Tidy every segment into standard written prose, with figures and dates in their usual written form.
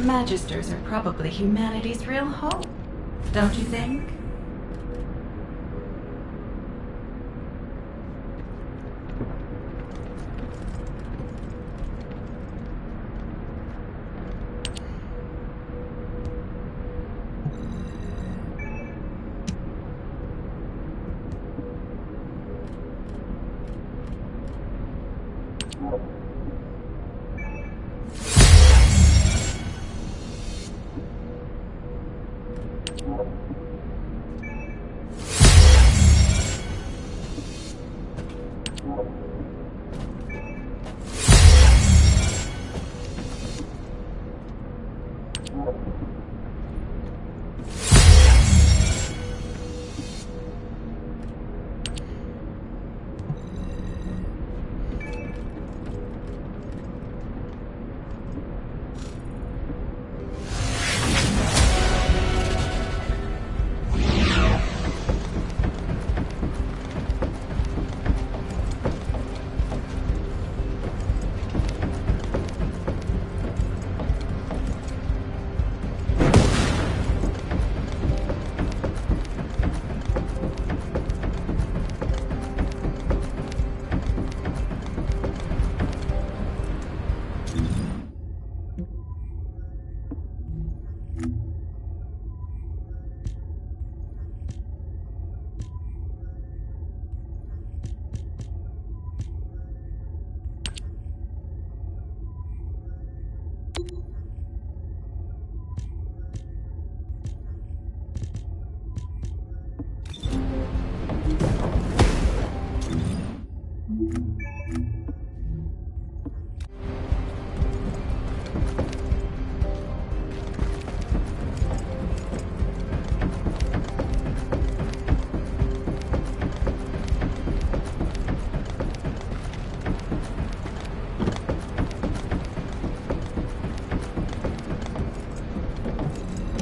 Magisters are probably humanity's real hope, don't you think?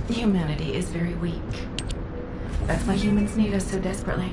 Humanity is very weak. That's why humans need us so desperately.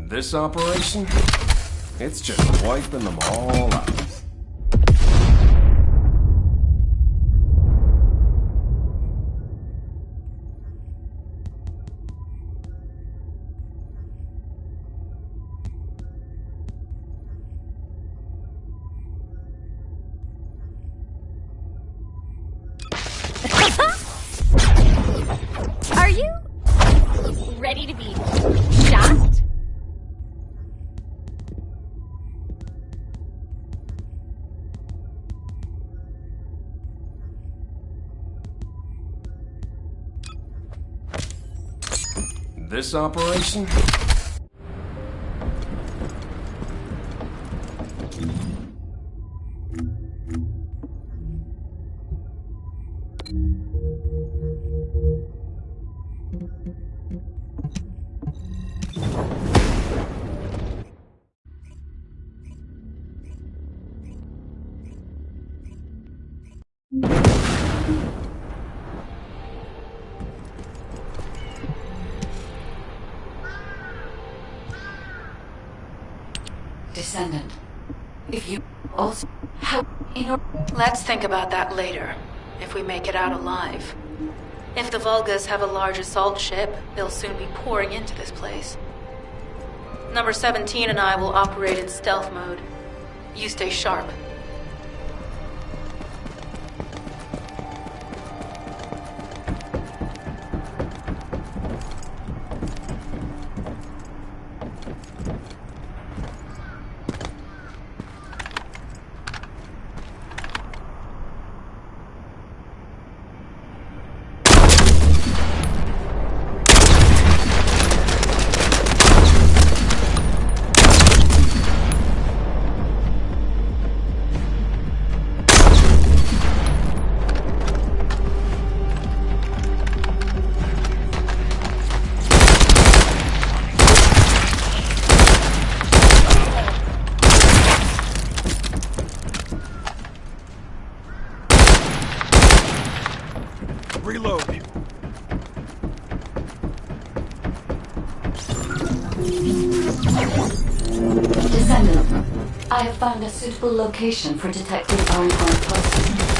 This operation, it's just wiping them all out. ready to be shocked? This operation? Descendant. If you also help Let's think about that later, if we make it out alive. If the Vulgas have a large assault ship, they'll soon be pouring into this place. Number 17 and I will operate in stealth mode. You stay sharp. Reload. Descendant. I have found a suitable location for detecting Ironheart pulses.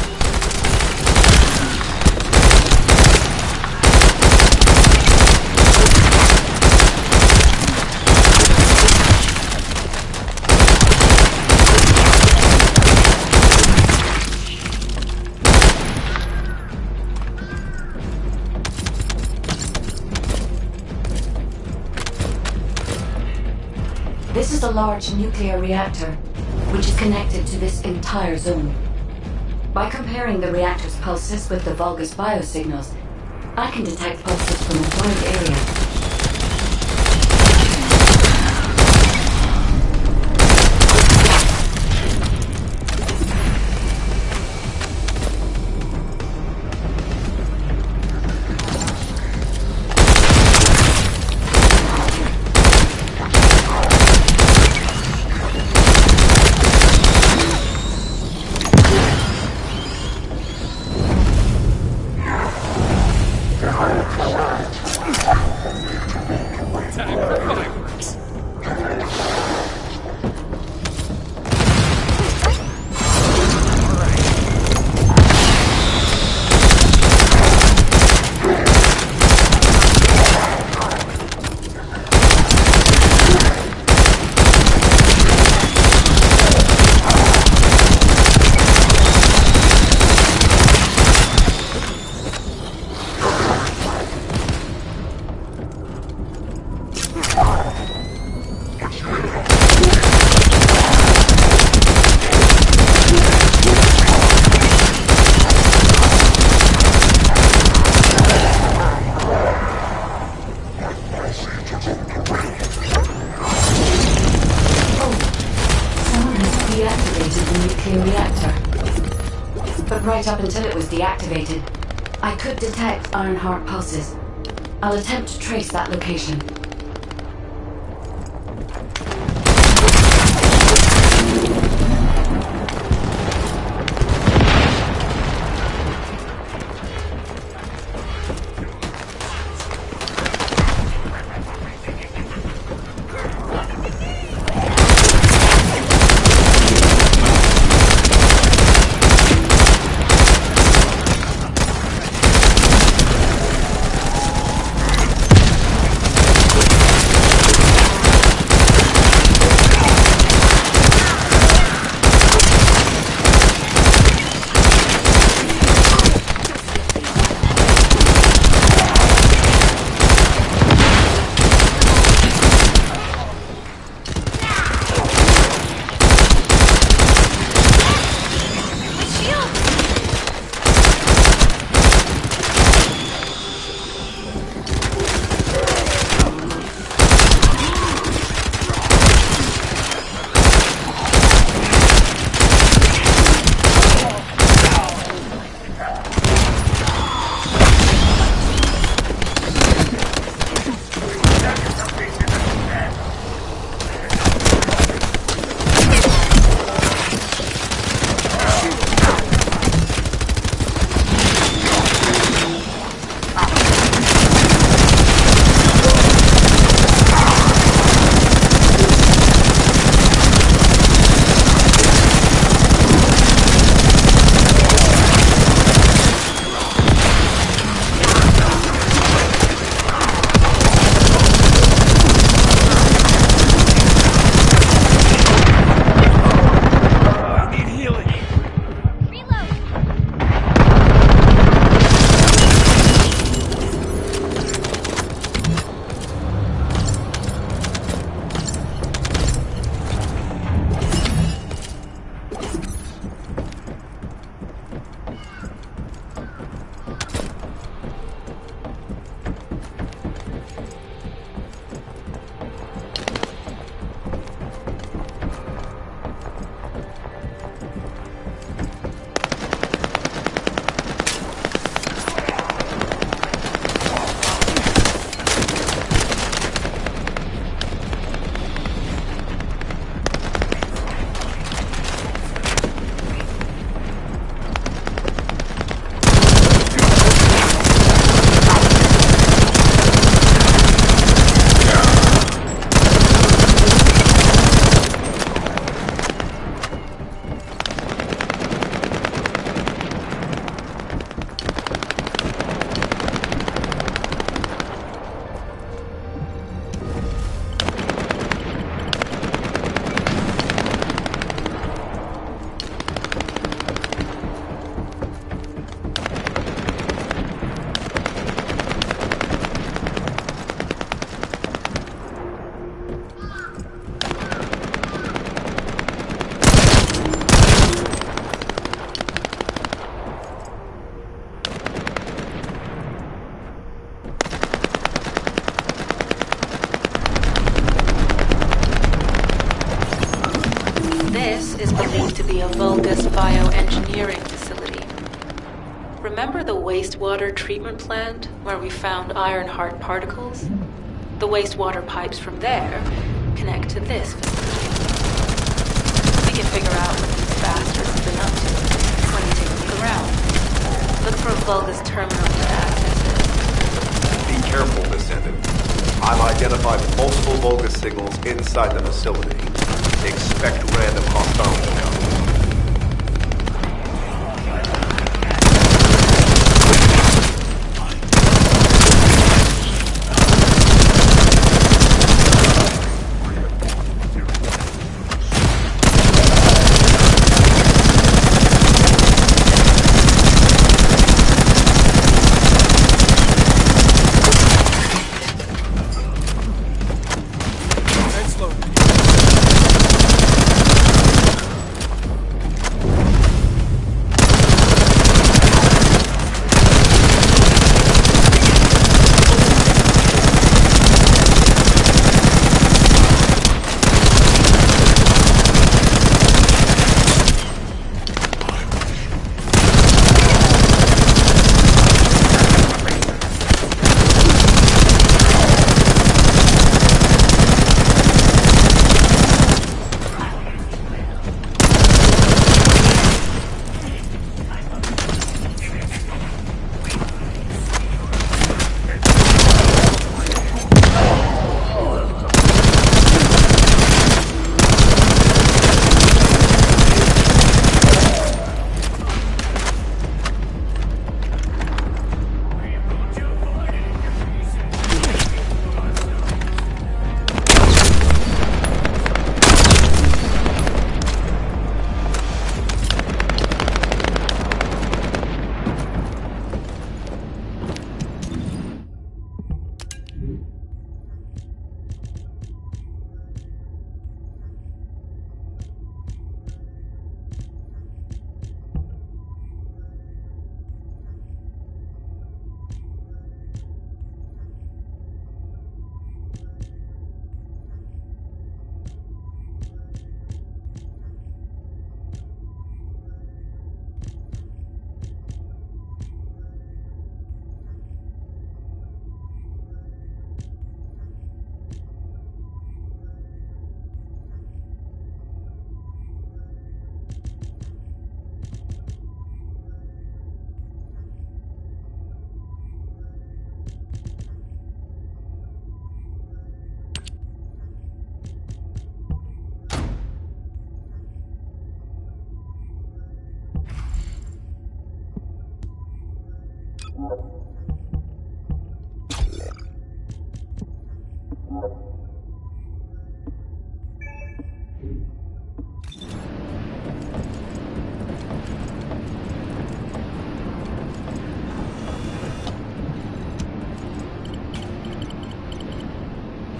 This is a large nuclear reactor, which is connected to this entire zone. By comparing the reactor's pulses with the Vulgus biosignals, I can detect pulses from a wide area. Right up until it was deactivated, I could detect Ironheart pulses. I'll attempt to trace that location. be a Vulgus bioengineering facility. Remember the wastewater treatment plant where we found Ironheart particles? The wastewater pipes from there connect to this facility. We can figure out what these bastards have been up to when we take a look around. Look for a Vulgus terminal to access it. Be careful, Descendant. I've identified multiple Vulgus signals inside the facility. Expect random hostile encounters.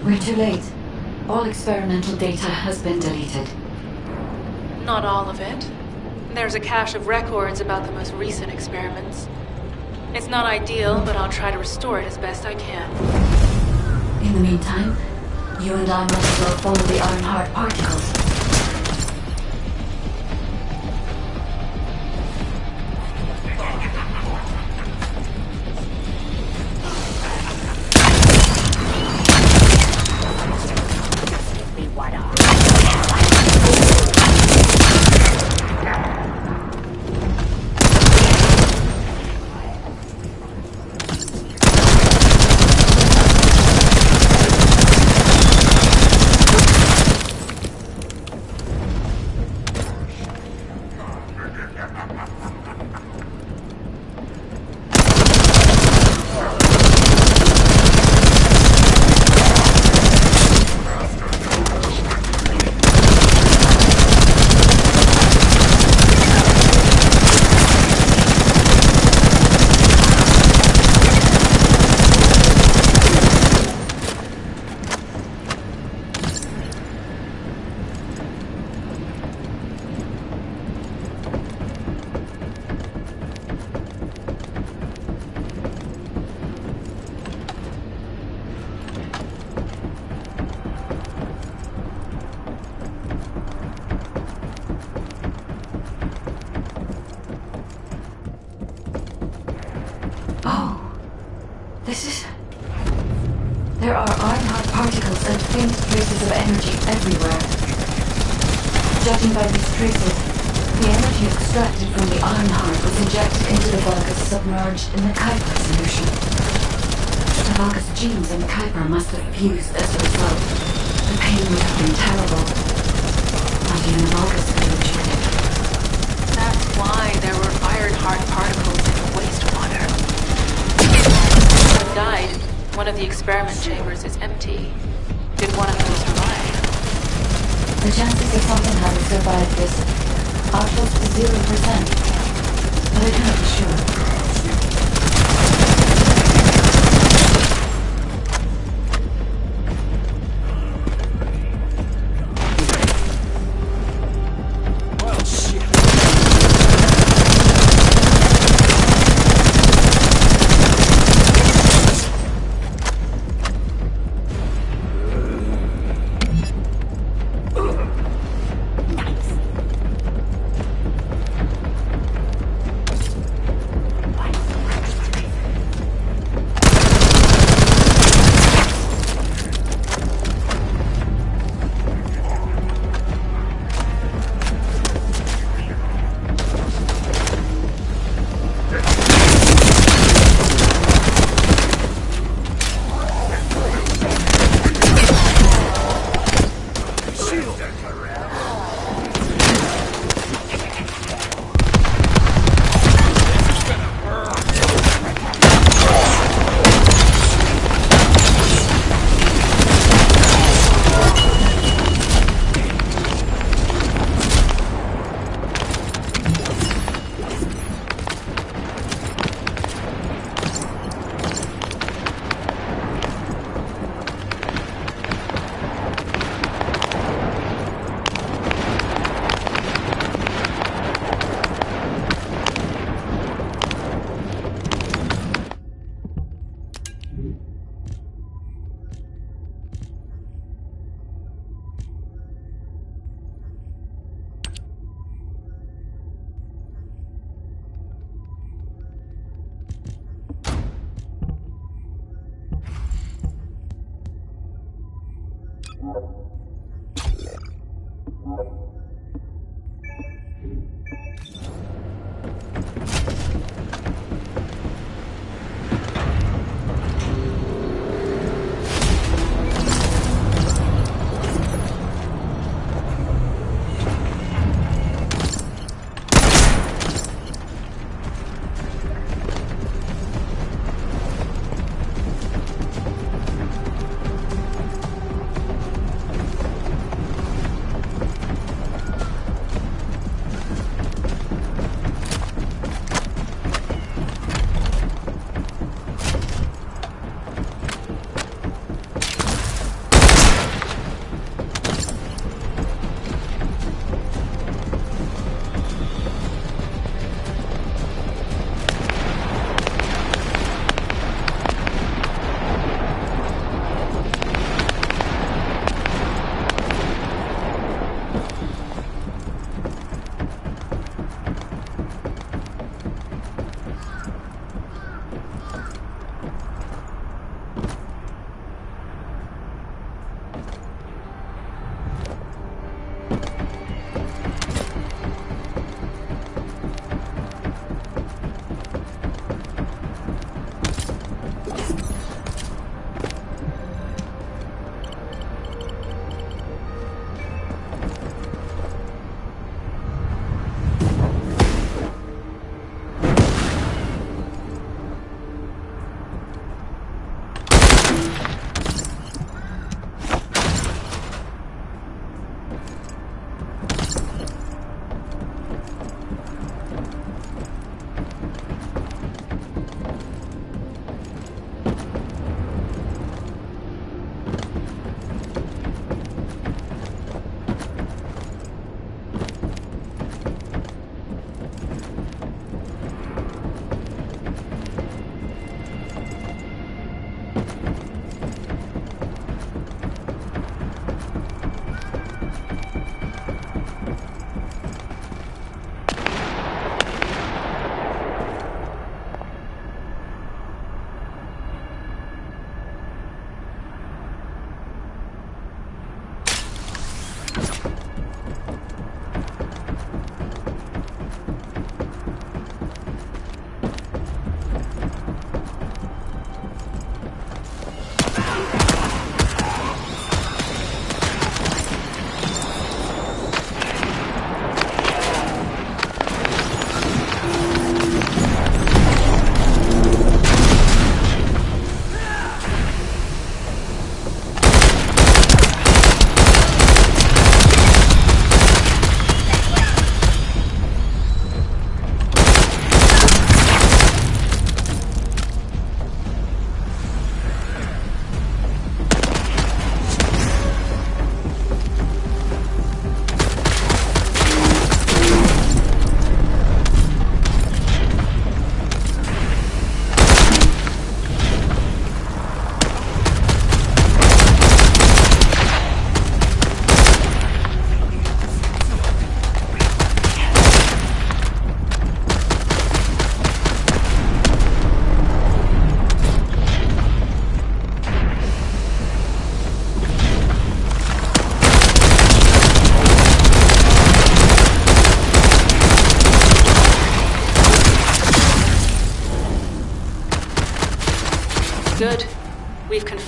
We're too late. All experimental data has been deleted. Not all of it. There's a cache of records about the most recent experiments. It's not ideal, but I'll try to restore it as best I can. In the meantime, you and I might as well follow the Ironheart particles. particles and faint traces of energy everywhere. Judging by these traces, the energy extracted from the Ironheart was injected into the Vulgus submerged in the Kuiper solution. The Vulgus genes and Kuiper must have fused as a result. The pain would have been terrible. Not even Vulgus could have endured it. That's why there were Ironheart particles in the wastewater. When died, one of the experiment chambers is empty. Did one of them survive? The chances of something having survived this are close to 0%, but I cannot be sure.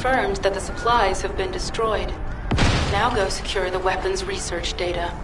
confirmed that the supplies have been destroyed. Now go secure the weapons research data.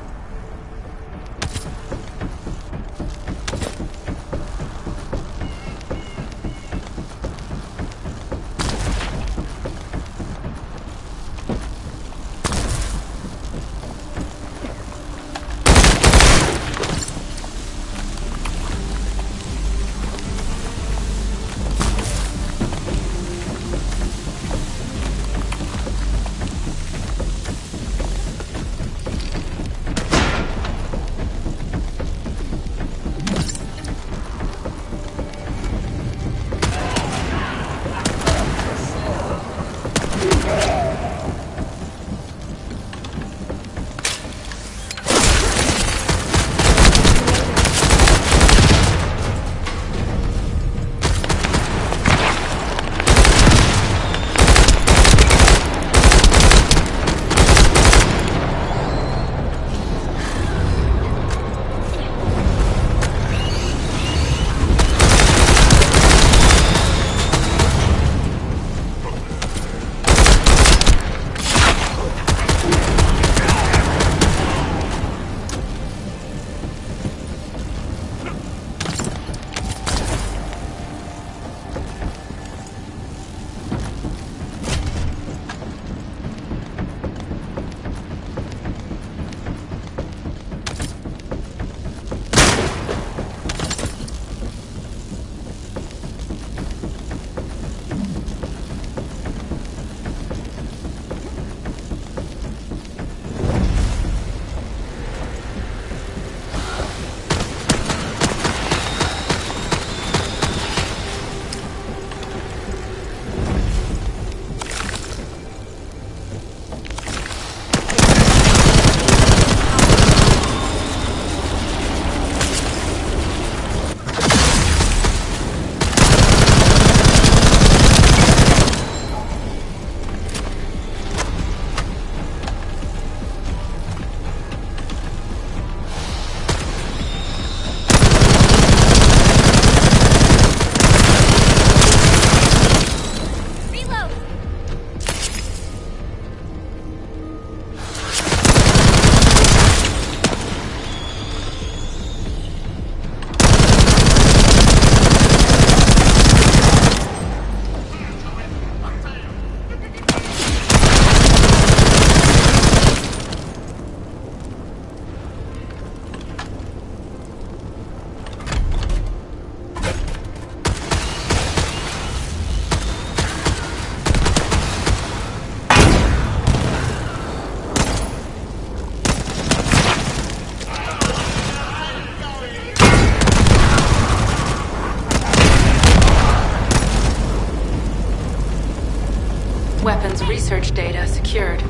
Weapons research data secured.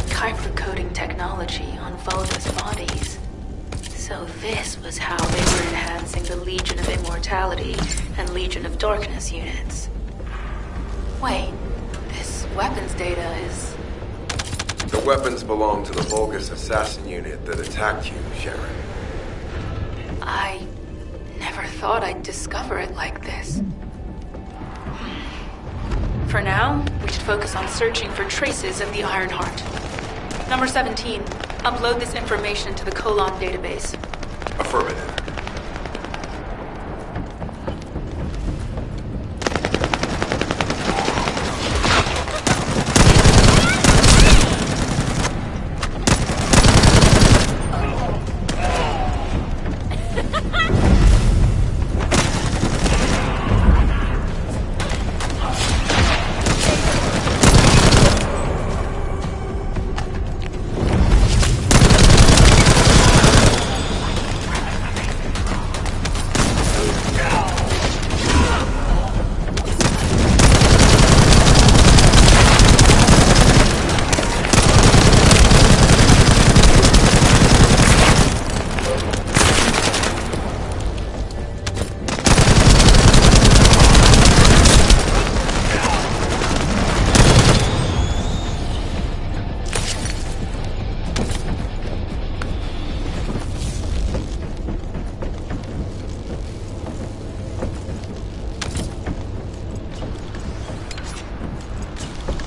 Kyber-coding technology on Volga's bodies. So this was how they were enhancing the Legion of Immortality and Legion of Darkness units. Wait, this weapons data is... The weapons belong to the Vulgus assassin unit that attacked you, Sharon. I never thought I'd discover it like this. For now, we should focus on searching for traces of the Iron Heart. Number 17, upload this information to the Colon database. Affirmative.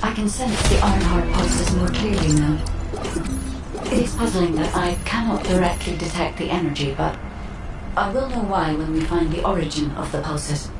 I can sense the Ironheart pulses more clearly now. It is puzzling that I cannot directly detect the energy, but I will know why when we find the origin of the pulses.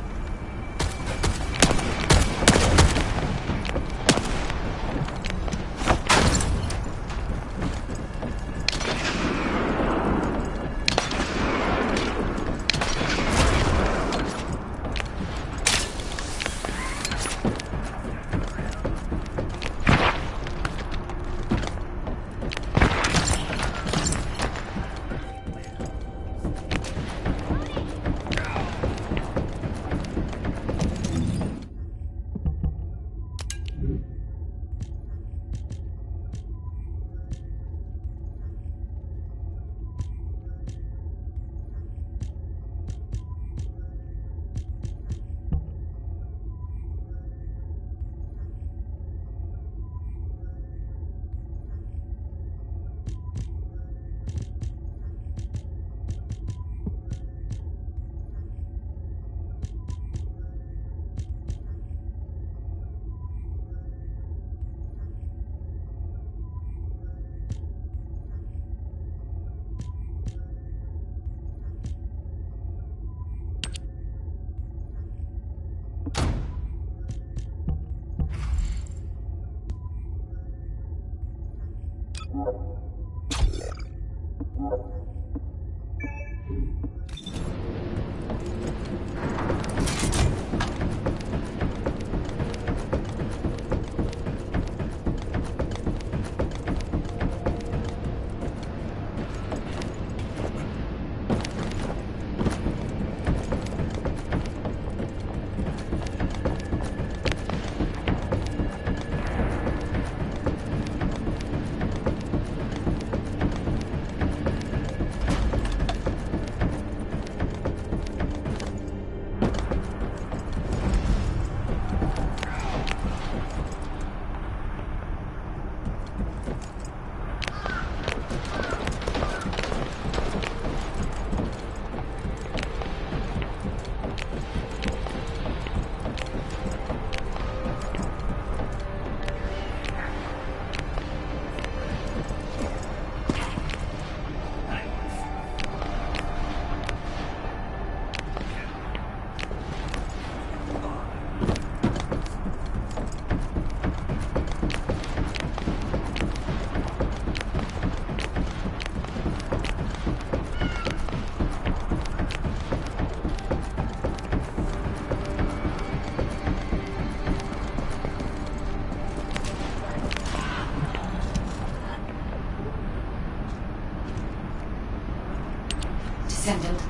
Descendant,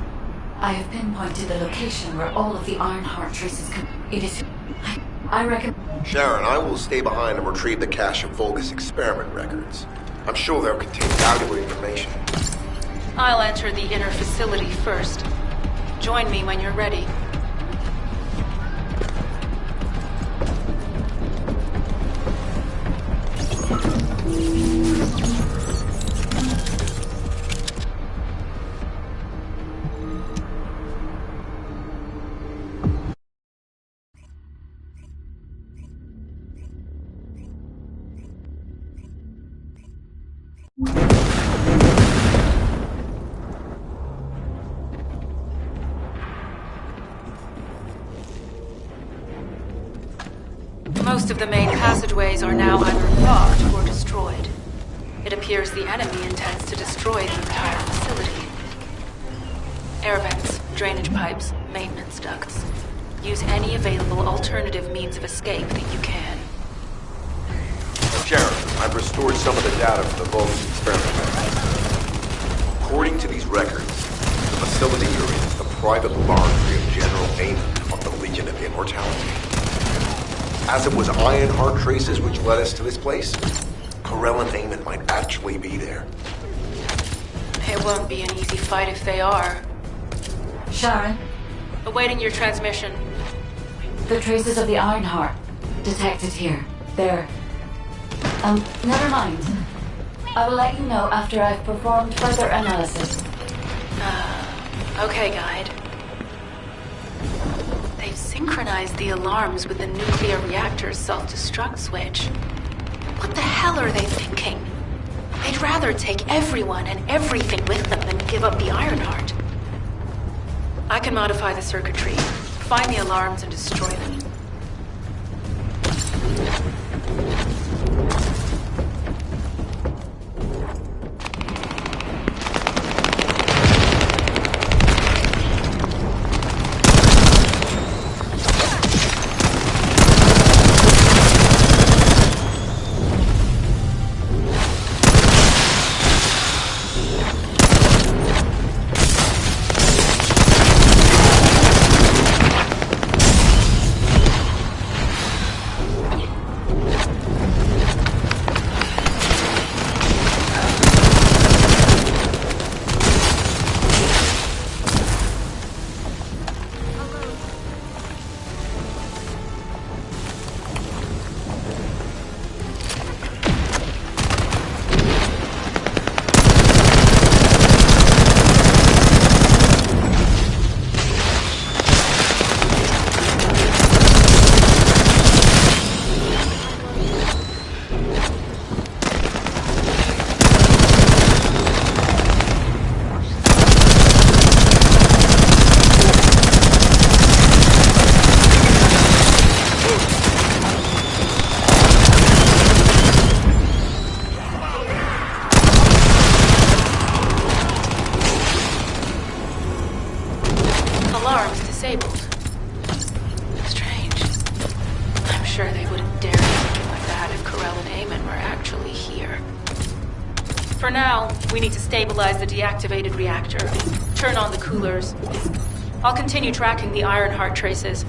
I have pinpointed the location where all of the Ironheart traces can... It is... I reckon... Sharon, I will stay behind and retrieve the cache of Vulgus experiment records. I'm sure they'll contain valuable information. I'll enter the inner facility first. Join me when you're ready. Most of the main passageways are now either blocked or destroyed. It appears the enemy intends to destroy the entire facility. Air vents, drainage pipes, maintenance ducts. Use any available alternative means of escape that you can. Sharon, I've restored some of the data from the Vulgus experiment records. According to these records, the facility you're in is the private laboratory of General Amon of the Legion of Immortality. As it was Ironheart traces which led us to this place, Corell and Amon might actually be there. It won't be an easy fight if they are. Sharon, Awaiting your transmission. the traces of the Ironheart detected here. They're... never mind. I will let you know after I've performed further analysis. Okay, Guide. They've synchronized the alarms with the nuclear reactor's self-destruct switch. What the hell are they thinking? They'd rather take everyone and everything with them than give up the Ironheart. I can modify the circuitry, find the alarms, and destroy them. Disabled. Strange. I'm sure they wouldn't dare do something like that if Corell and Eamon were actually here. For now, we need to stabilize the deactivated reactor, turn on the coolers. I'll continue tracking the Ironheart traces.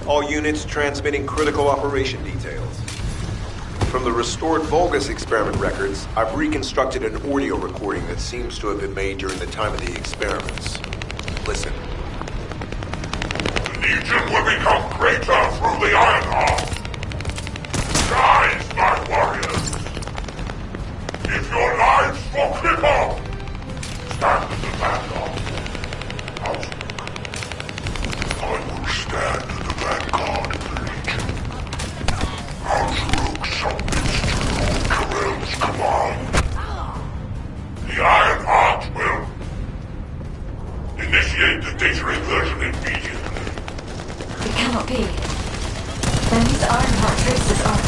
All units transmitting critical operation details. From the restored Vulgus experiment records, I've reconstructed an audio recording that seems to have been made during the time of the experiments. Listen. The Legion will become greater through the Ironheart. Rise, my warriors. If your lives for Clipper, stand at the vanguard. I will stand at the vanguard of the Legion. Outlook submits to Lord Corell's command. The Ironheart will initiate the data inversion immediately. It cannot be. Then these Ironheart traces are...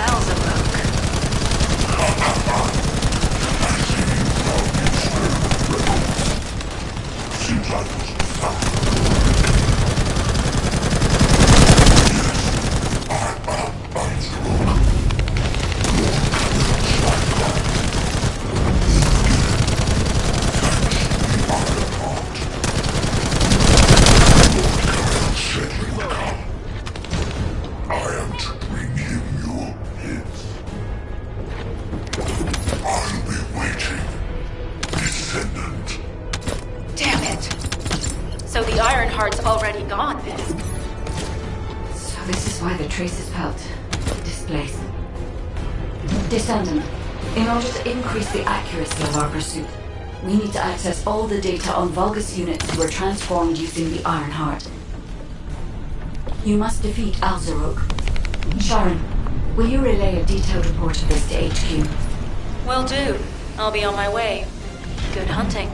Alzabok. Seems I wasn't found. So the Ironheart's already gone then. So this is why the traces felt displaced. Descendant, in order to increase the accuracy of our pursuit, we need to access all the data on Vulgus units who were transformed using the Ironheart. You must defeat Alzarok. Sharon, Will you relay a detailed report of this to HQ? Will do. I'll be on my way. Good hunting.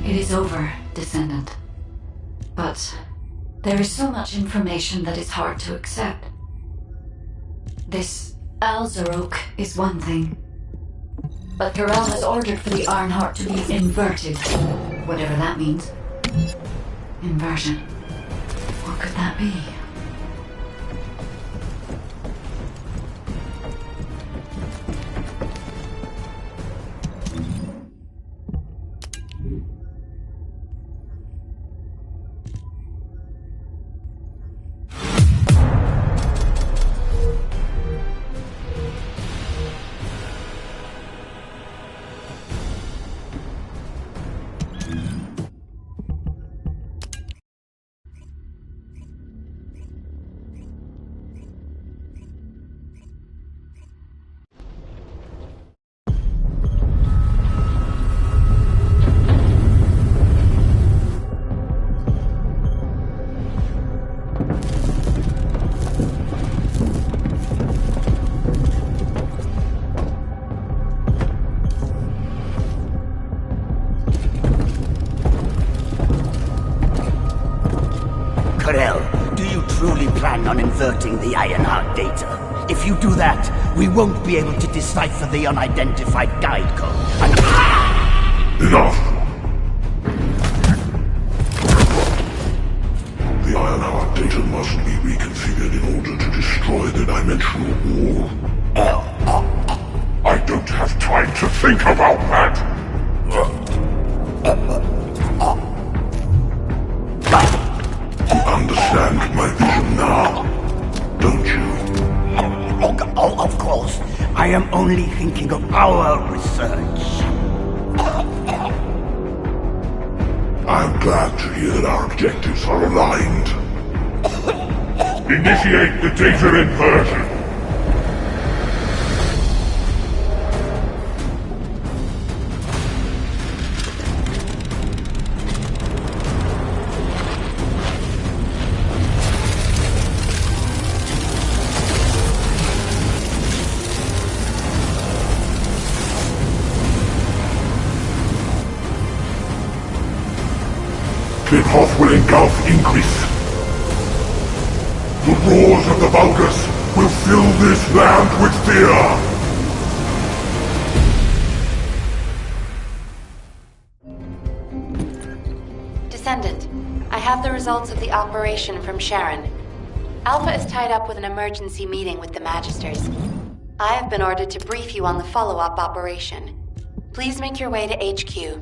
It is over, Descendant. But there is so much information that is hard to accept. This Alzarok is one thing, but Terrell has ordered for the Ironheart to be inverted, whatever that means. Inversion. What could that be? Do you truly plan on inverting the Ironheart data? If you do that, we won't be able to decipher the unidentified guide code. Enough! The Ironheart data must be reconfigured in order to destroy the dimensional wall. I don't have time to think about that! You understand my vision now, don't you? Oh, of course. I am only thinking of our research. I'm glad to hear that our objectives are aligned. Initiate the data inversion. Klinhoff will engulf Increase. The roars of the Vulgus will fill this land with fear! Descendant, I have the results of the operation from Sharon. Alpha is tied up with an emergency meeting with the Magisters. I have been ordered to brief you on the follow-up operation. Please make your way to HQ.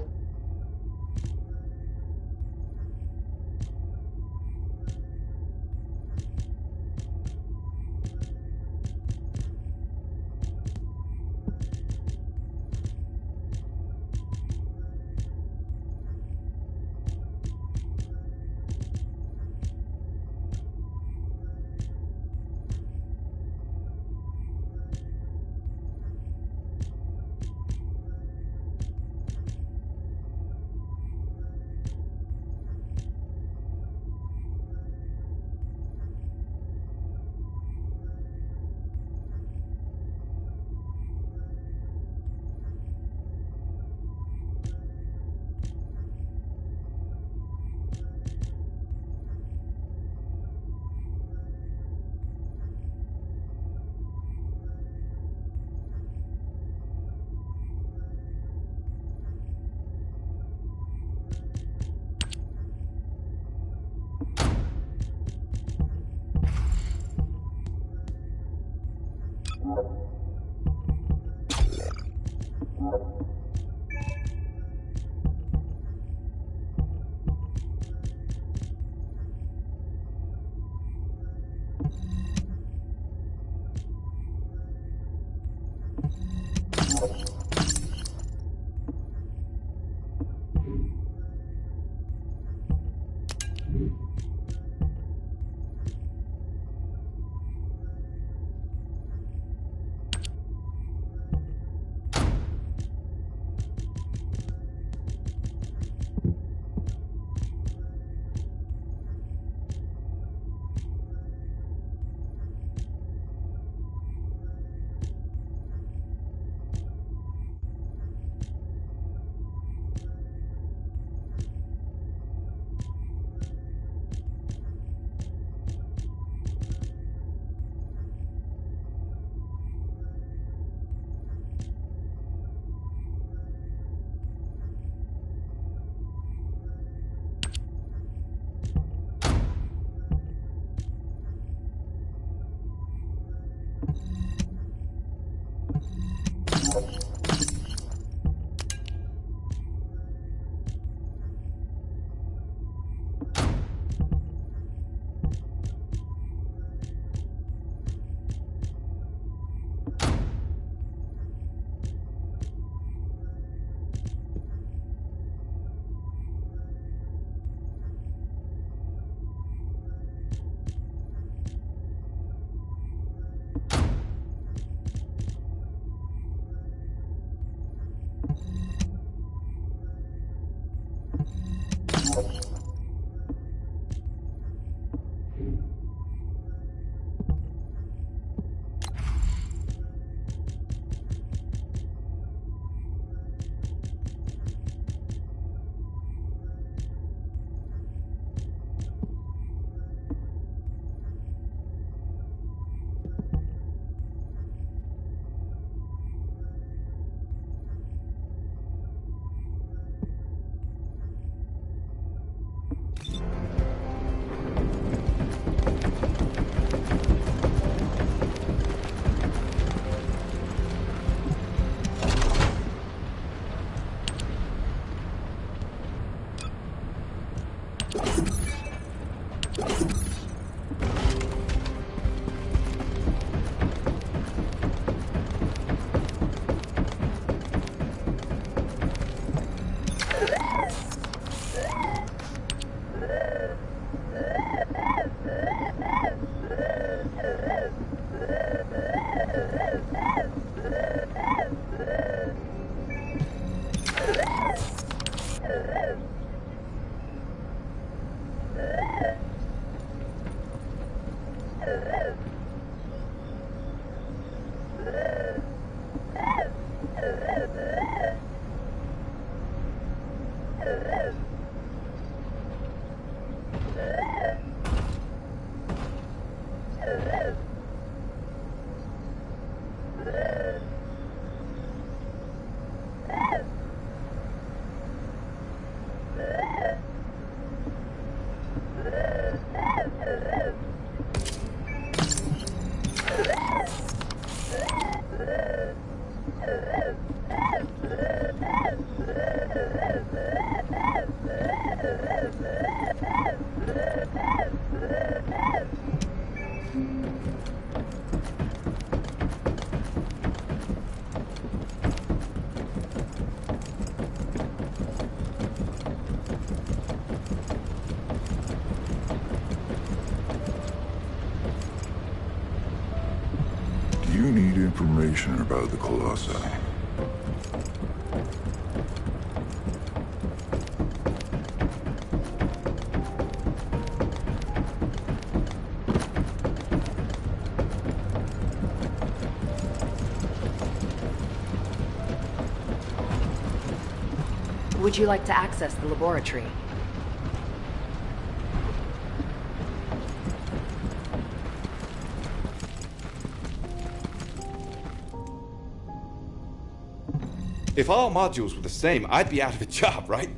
Do you need information about the Colossi? Would you like to access the laboratory? If all modules were the same, I'd be out of a job, right?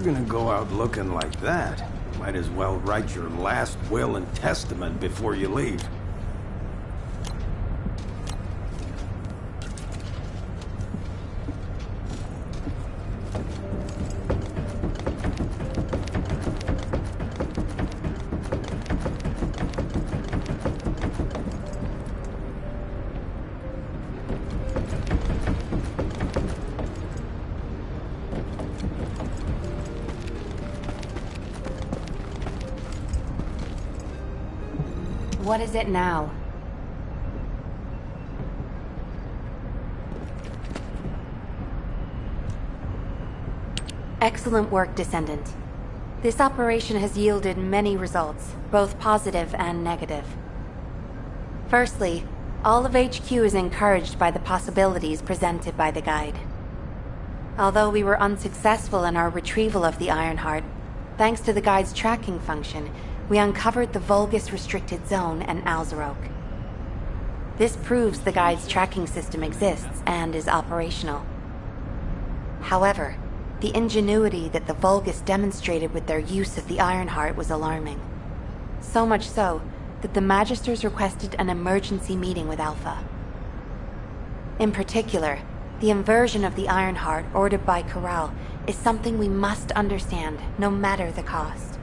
Gonna go out looking like that, might as well write your last will and testament before you leave. What is it now? Excellent work, Descendant. This operation has yielded many results, both positive and negative. Firstly, all of HQ is encouraged by the possibilities presented by the guide. Although we were unsuccessful in our retrieval of the Ironheart, thanks to the guide's tracking function, we uncovered the Vulgus Restricted Zone and Alzarok. This proves the guide's tracking system exists and is operational. However, the ingenuity that the Vulgus demonstrated with their use of the Ironheart was alarming. So much so that the Magisters requested an emergency meeting with Alpha. In particular, the inversion of the Ironheart ordered by Corral is something we must understand, no matter the cost.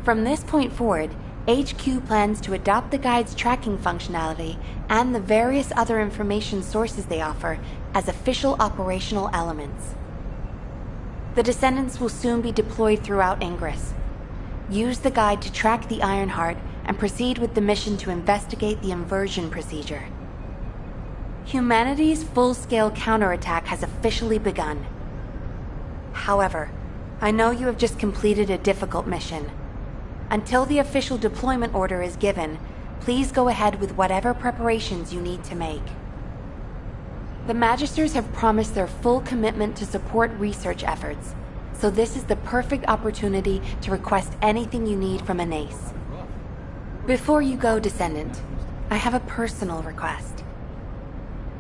From this point forward, HQ plans to adopt the guide's tracking functionality and the various other information sources they offer as official operational elements. The Descendants will soon be deployed throughout Ingress. Use the guide to track the Ironheart and proceed with the mission to investigate the inversion procedure. Humanity's full-scale counterattack has officially begun. However, I know you have just completed a difficult mission. Until the official deployment order is given, please go ahead with whatever preparations you need to make. The Magisters have promised their full commitment to support research efforts, so this is the perfect opportunity to request anything you need from Anais. Before you go, Descendant, I have a personal request.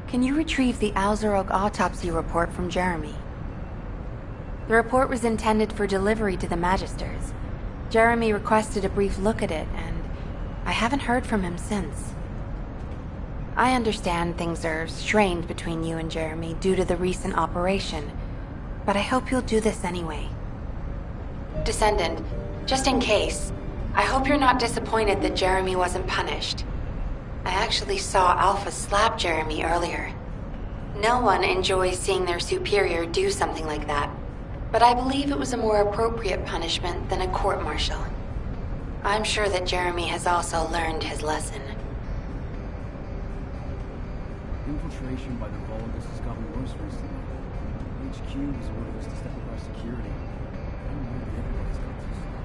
Can you retrieve the Alzarok autopsy report from Jeremy? The report was intended for delivery to the Magisters. Jeremy requested a brief look at it, and I haven't heard from him since. I understand things are strained between you and Jeremy due to the recent operation, but I hope you'll do this anyway. Descendant, just in case, I hope you're not disappointed that Jeremy wasn't punished. I actually saw Alpha slap Jeremy earlier. No one enjoys seeing their superior do something like that, but I believe it was a more appropriate punishment than a court-martial. I'm sure that Jeremy has also learned his lesson. Infiltration by the Vulgus has gotten worse recently. HQ has ordered us to step up our security. I don't know if everyone's got too soft.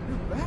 You're back!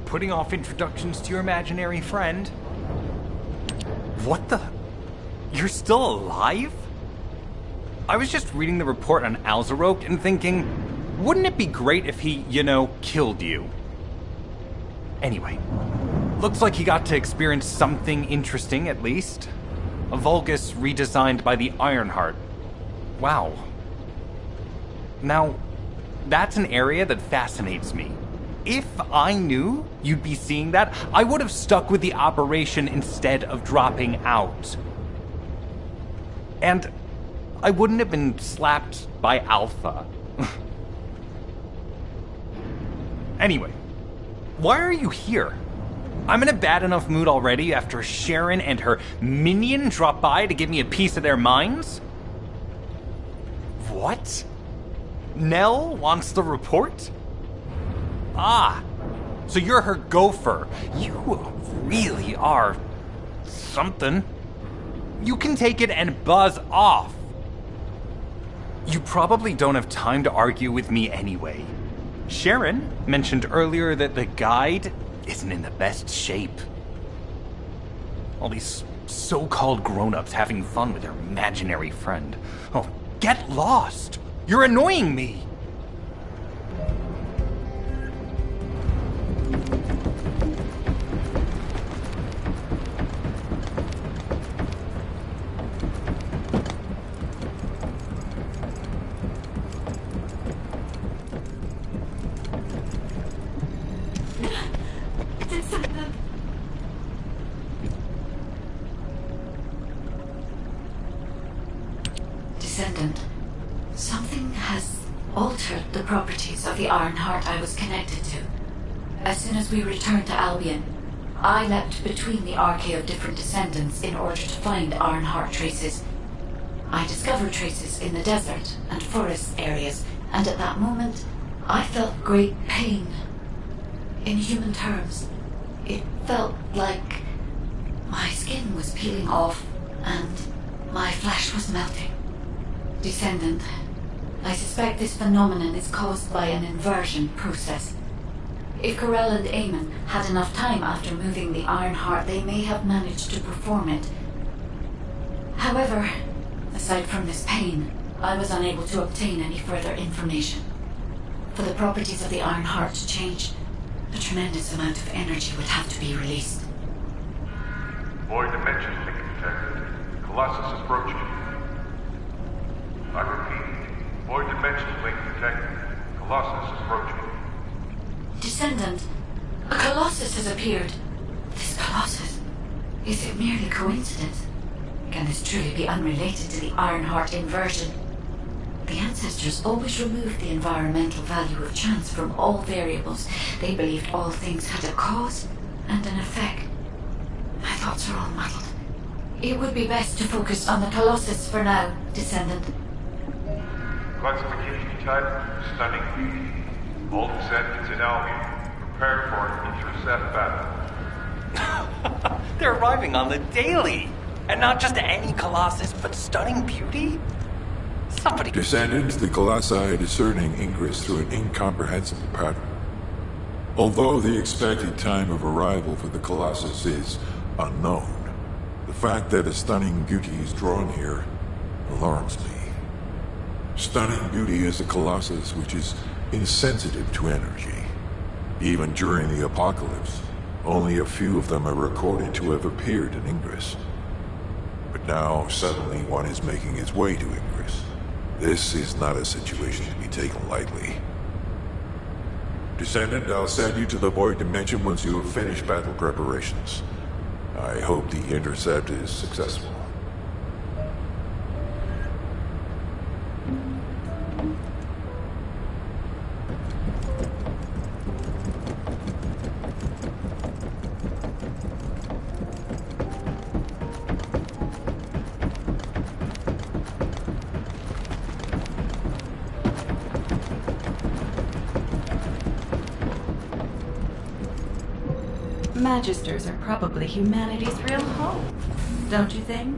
Putting off introductions to your imaginary friend? What the? You're still alive? I was just reading the report on Alzarok and thinking, wouldn't it be great if he, killed you? Anyway, looks like he got to experience something interesting at least. A Vulgus redesigned by the Ironheart. Wow. Now, that's an area that fascinates me. If I knew you'd be seeing that, I would have stuck with the operation instead of dropping out. And I wouldn't have been slapped by Alpha. Anyway, why are you here? I'm in a bad enough mood already after Sharon and her minion drop by to give me a piece of their minds? What? Nell wants the report? Ah, so you're her gopher. You really are something. You can take it and buzz off. You probably don't have time to argue with me anyway. Sharon mentioned earlier that the guide isn't in the best shape. All these so-called grown-ups having fun with their imaginary friend. Oh, get lost! You're annoying me! Descendant, something has altered the properties of the Ironheart I was connected to. As soon as we returned to Albion, I leapt between the arcade of different descendants in order to find Ironheart traces. I discovered traces in the desert and forest areas, and at that moment, I felt great pain. In human terms, it felt like my skin was peeling off and my flesh was melting. Descendant, I suspect this phenomenon is caused by an inversion process. If Corell and Eamon had enough time after moving the Ironheart, they may have managed to perform it. However, aside from this pain, I was unable to obtain any further information. For the properties of the Ironheart to change, a tremendous amount of energy would have to be released. Void dimension link detected. Colossus approaching. I repeat, void dimension link detected. Colossus approaching. Descendant, a Colossus has appeared. This Colossus, is it merely coincidence? Can this truly be unrelated to the Ironheart inversion? The ancestors always removed the environmental value of chance from all variables. They believed all things had a cause and an effect. My thoughts are all muddled. It would be best to focus on the Colossus for now, Descendant. Classification type, stunning beauty. All descendants in Albion, prepare for an intercept battle. They're arriving on the daily! And not just any Colossus, but stunning beauty? Somebody... Descendants, the Colossi are discerning ingress through an incomprehensible pattern. Although the expected time of arrival for the Colossus is unknown, the fact that a stunning beauty is drawn here alarms me. Stunning beauty is a Colossus which is insensitive to energy. Even during the apocalypse, only a few of them are recorded to have appeared in Ingress. But now, suddenly, one is making its way to Ingress. This is not a situation to be taken lightly. Descendant, I'll send you to the Void Dimension once you have finished battle preparations. I hope the intercept is successful. Magisters are probably humanity's real hope, don't you think?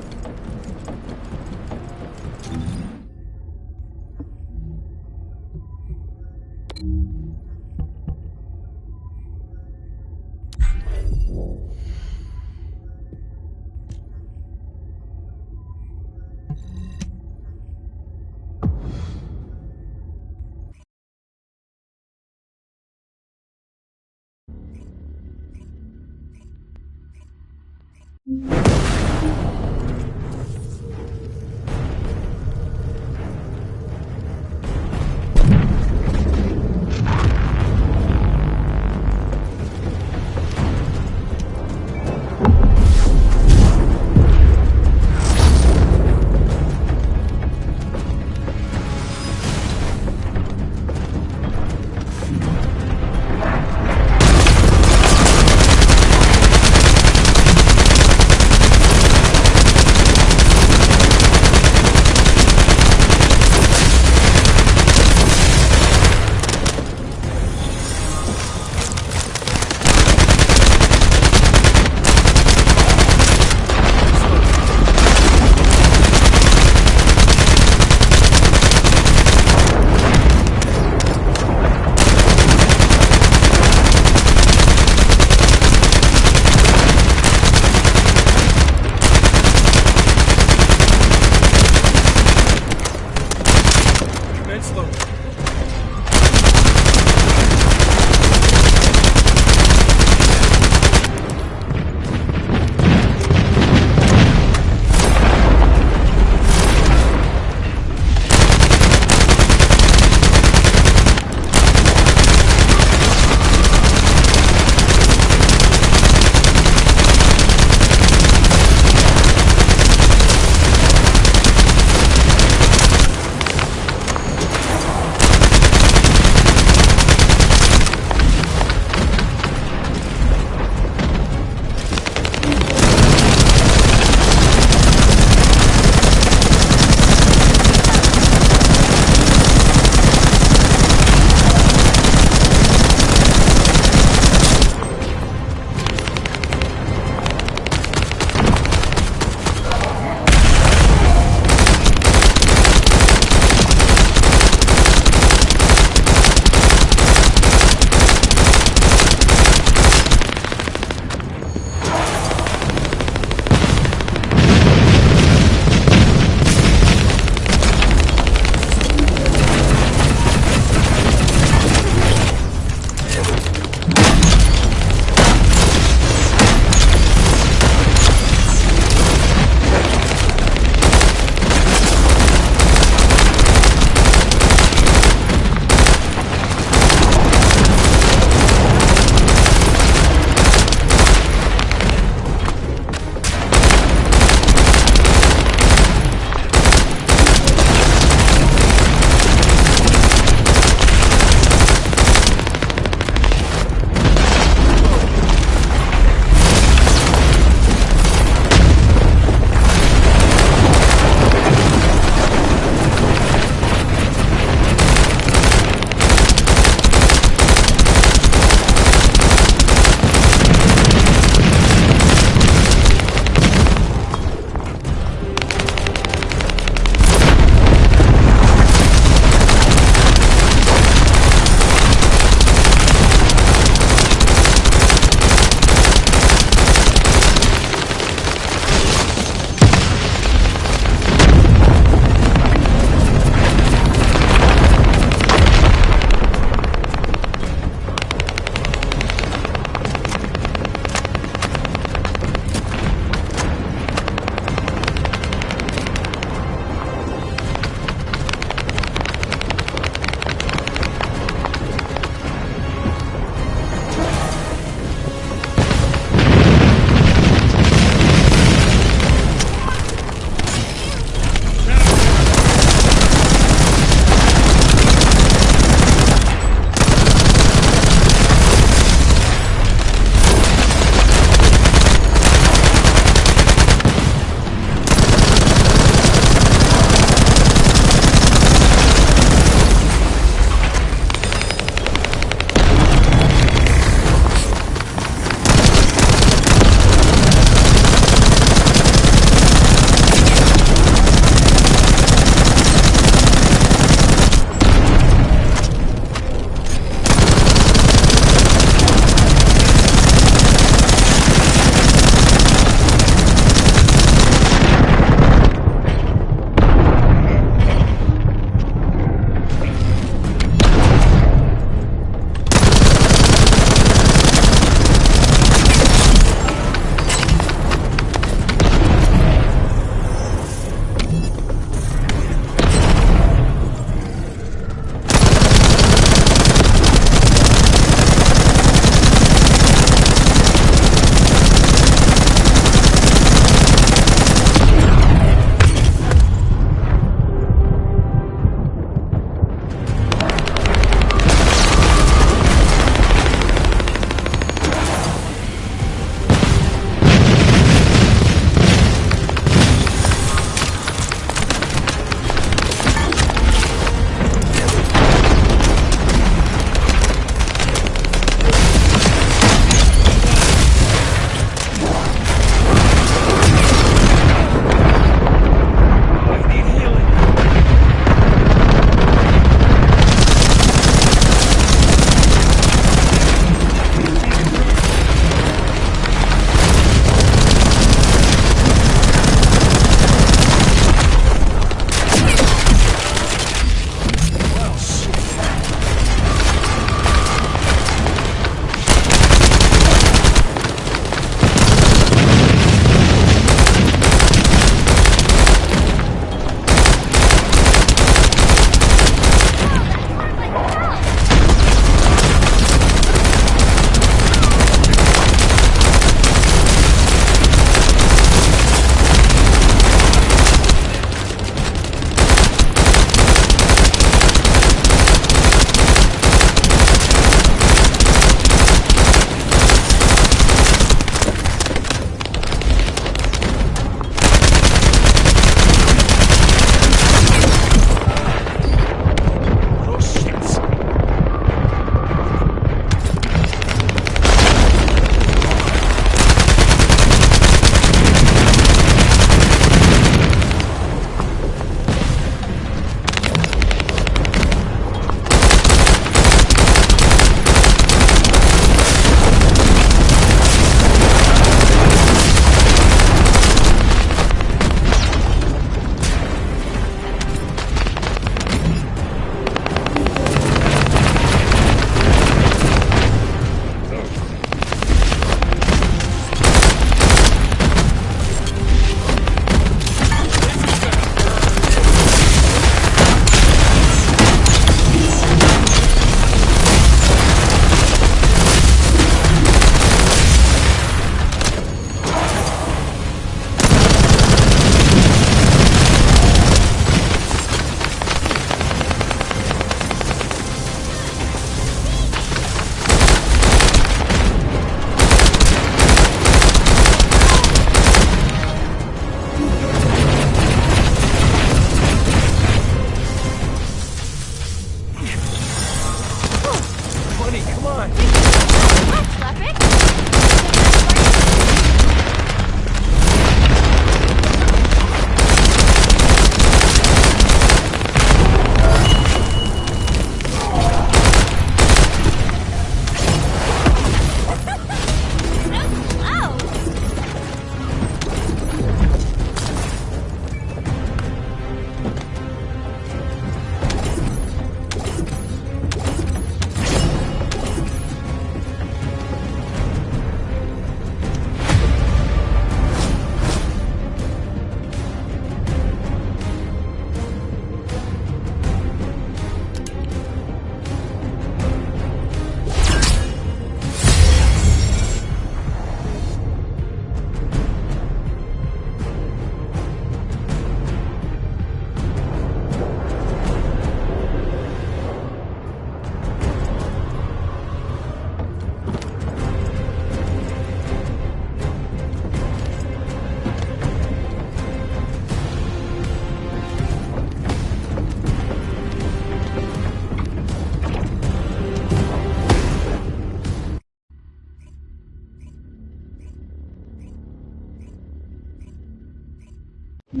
The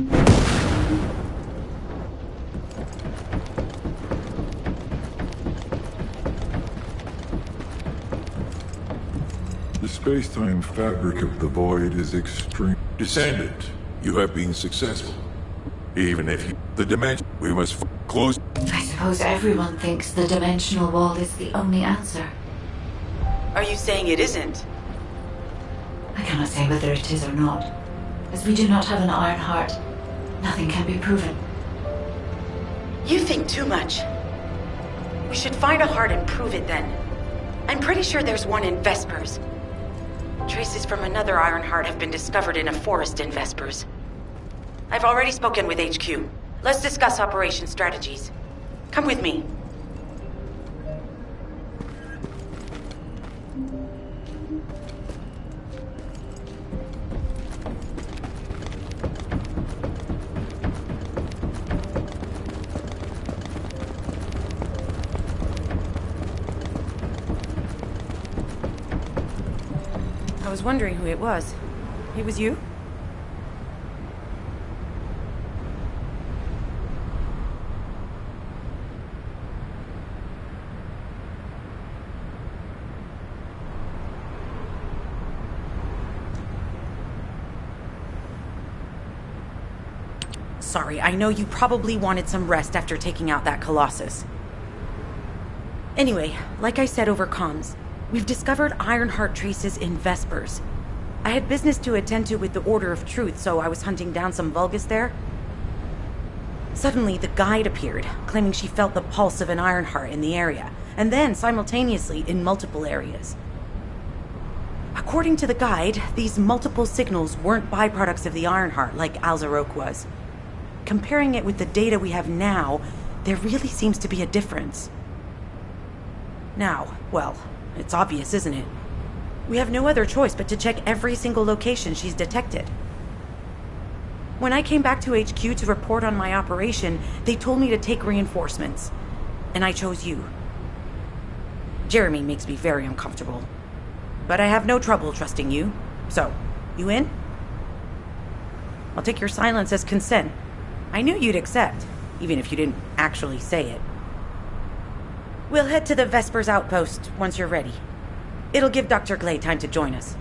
space-time fabric of the void is extreme. Descendant, you have been successful. Even if you... The dimension... We must close... I suppose everyone thinks the dimensional wall is the only answer. Are you saying it isn't? I cannot say whether it is or not. As we do not have an iron heart, nothing can be proven. You think too much. We should find a heart and prove it then. I'm pretty sure there's one in Vespers. Traces from another iron heart have been discovered in a forest in Vespers. I've already spoken with HQ. Let's discuss operation strategies. Come with me. I was wondering who it was. It was you? Sorry, I know you probably wanted some rest after taking out that Colossus. Anyway, like I said over comms, we've discovered Ironheart traces in Vespers. I had business to attend to with the Order of Truth, so I was hunting down some Vulgus there. Suddenly, the guide appeared, claiming she felt the pulse of an Ironheart in the area, and then simultaneously in multiple areas. According to the guide, these multiple signals weren't byproducts of the Ironheart like Alzarok was. Comparing it with the data we have now, there really seems to be a difference. Now, well, it's obvious, isn't it? We have no other choice but to check every single location she's detected. When I came back to HQ to report on my operation, they told me to take reinforcements. And I chose you. Jeremy makes me very uncomfortable. But I have no trouble trusting you. So, you in? I'll take your silence as consent. I knew you'd accept, even if you didn't actually say it. We'll head to the Vespers outpost once you're ready. It'll give Dr. Glay time to join us.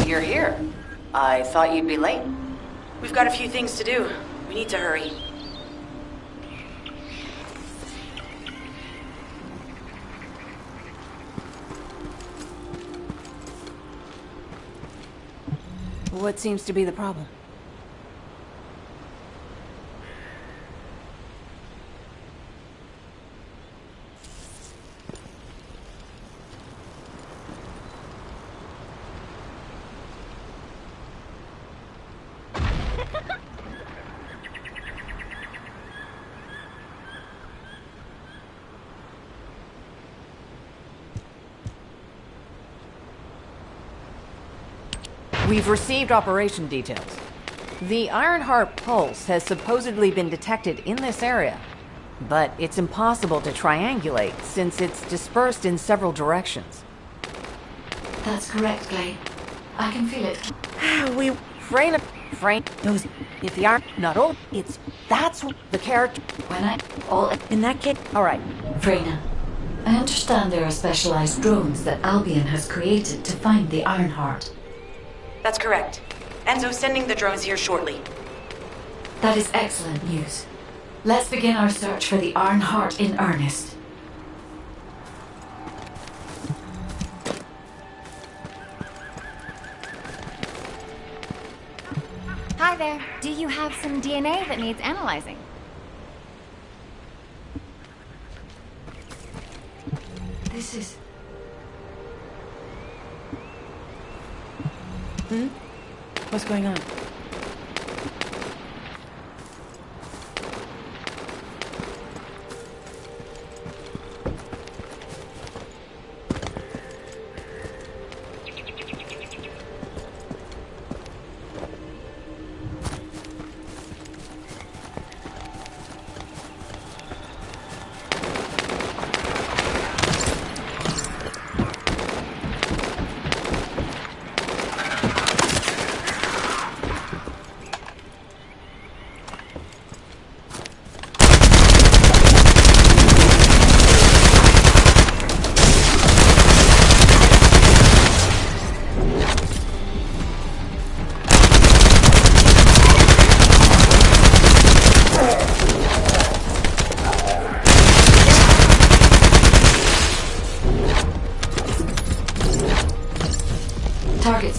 You're here. I thought you'd be late. We've got a few things to do. We need to hurry. What seems to be the problem? We've received operation details. The Ironheart pulse has supposedly been detected in this area, but it's impossible to triangulate since it's dispersed in several directions. That's correct, Glay. I can feel it. Frayna knows if the iron not all that's what the character When I all in that case. Alright. Frayna, I understand there are specialized drones that Albion has created to find the Ironheart. That's correct. Enzo's sending the drones here shortly. That is excellent news. Let's begin our search for the Ironheart in earnest. Hi there. Do you have some DNA that needs analyzing? This is... What's going on?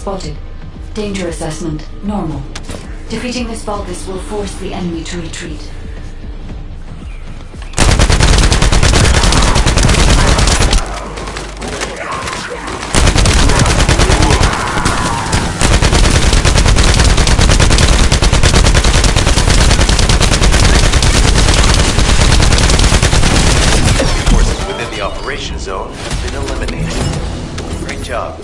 Spotted. Danger assessment, normal. Defeating this Vulgus will force the enemy to retreat. Forces within the operation zone have been eliminated. Great job.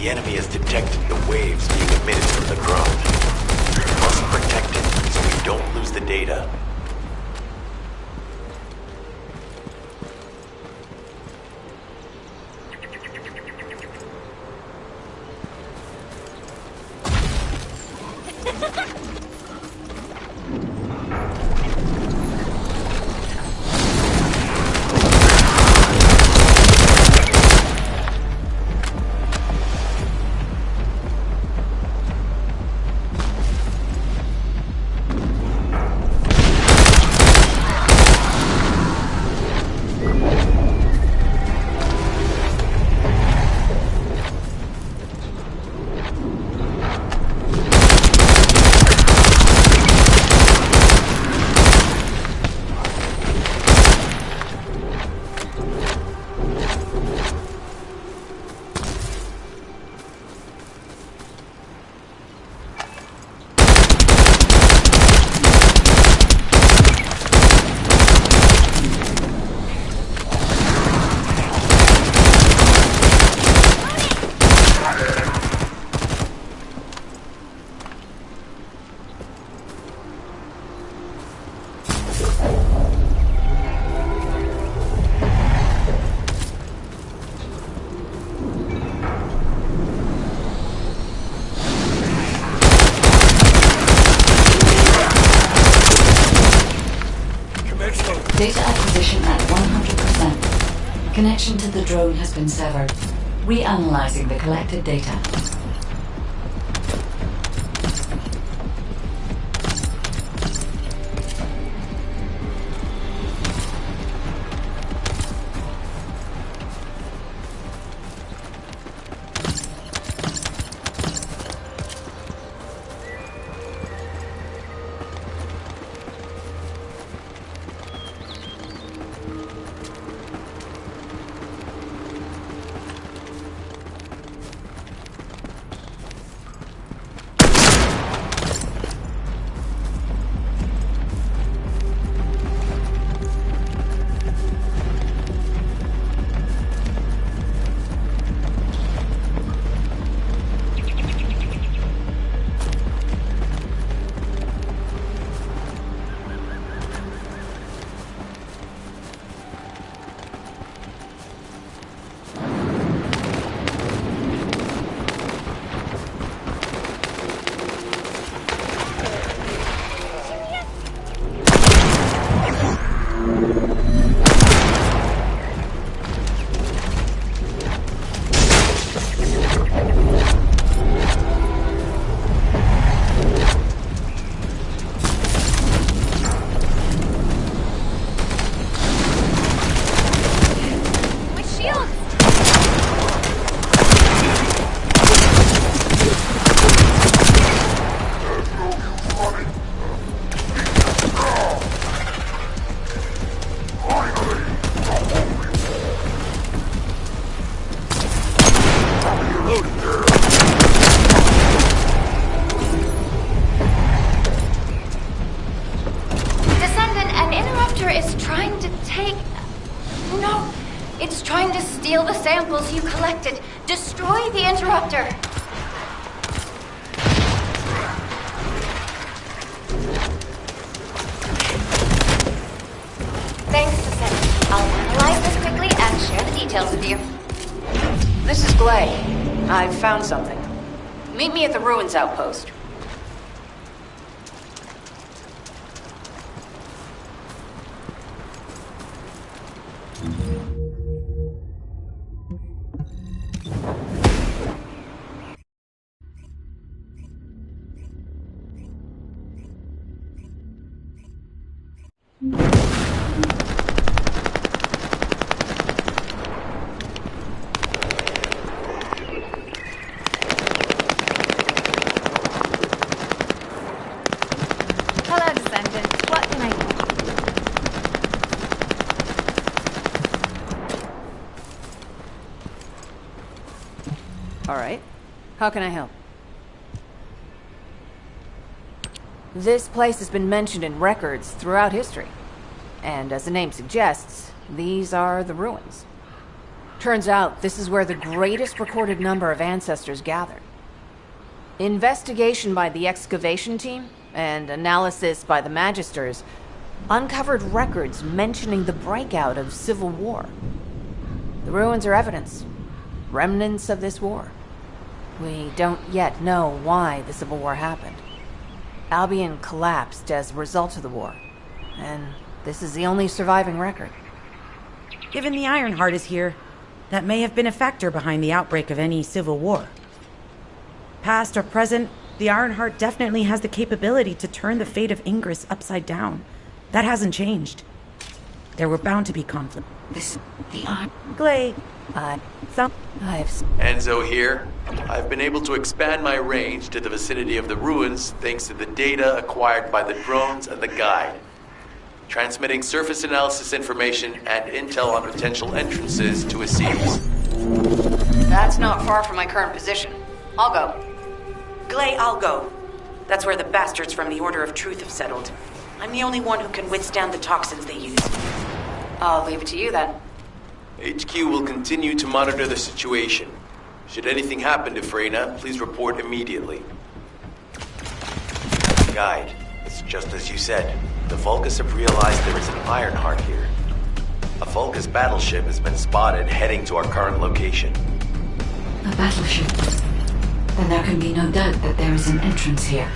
The enemy has detected the waves being emitted from the drone. We must protect it so we don't lose the data. Data acquisition at 100%. Connection to the drone has been severed. Reanalyzing the collected data. Descendant, an interrupter is trying to take... No, it's trying to steal the samples you collected. Destroy the interrupter. Thanks, Descendant. I'll analyze this quickly and share the details with you. This is Glay. I've found something. Meet me at the ruins outpost. Hello, Descendant. What can I do? All right. How can I help? This place has been mentioned in records throughout history. And as the name suggests, these are the ruins. Turns out this is where the greatest recorded number of ancestors gathered. Investigation by the excavation team and analysis by the Magisters uncovered records mentioning the breakout of civil war. The ruins are evidence, remnants of this war. We don't yet know why the Civil War happened. Albion collapsed as a result of the war, and this is the only surviving record. Given the Ironheart is here, that may have been a factor behind the outbreak of any civil war. Past or present, the Ironheart definitely has the capability to turn the fate of Ingress upside down. That hasn't changed. There were bound to be conflict. Glay, Enzo here. I've been able to expand my range to the vicinity of the ruins thanks to the data acquired by the drones and the guide. Transmitting surface analysis information and intel on potential entrances to a series. That's not far from my current position. I'll go. Glay, I'll go. That's where the bastards from the Order of Truth have settled. I'm the only one who can withstand the toxins they use. I'll leave it to you then. HQ will continue to monitor the situation. Should anything happen to Freyna, please report immediately. Guide, it's just as you said. The Vulgus have realized there is an Ironheart here. A Vulgus battleship has been spotted heading to our current location. A battleship? Then there can be no doubt that there is an entrance here.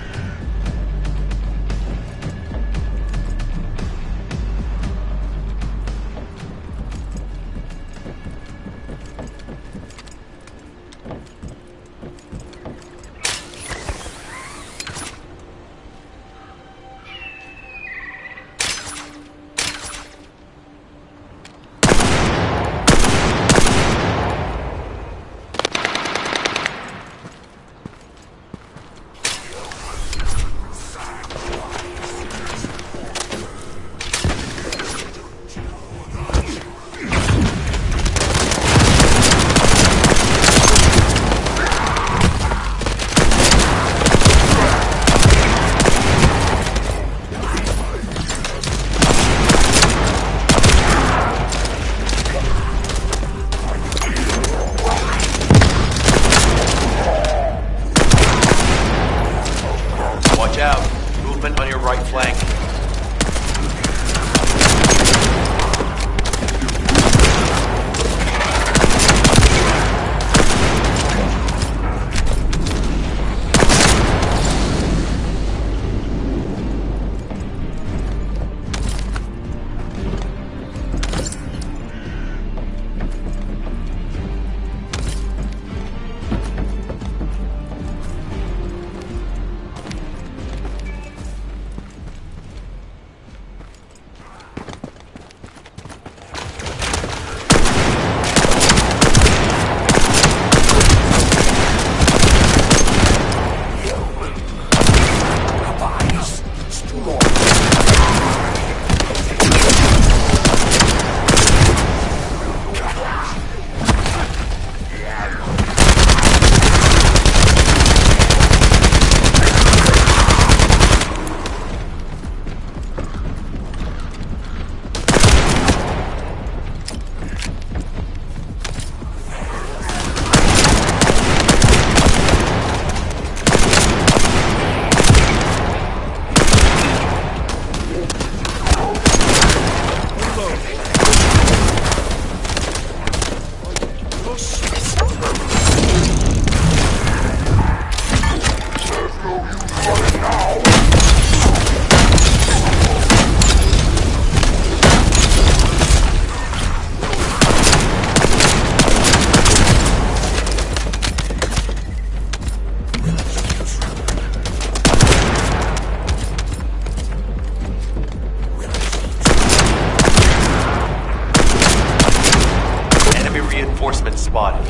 Spotted.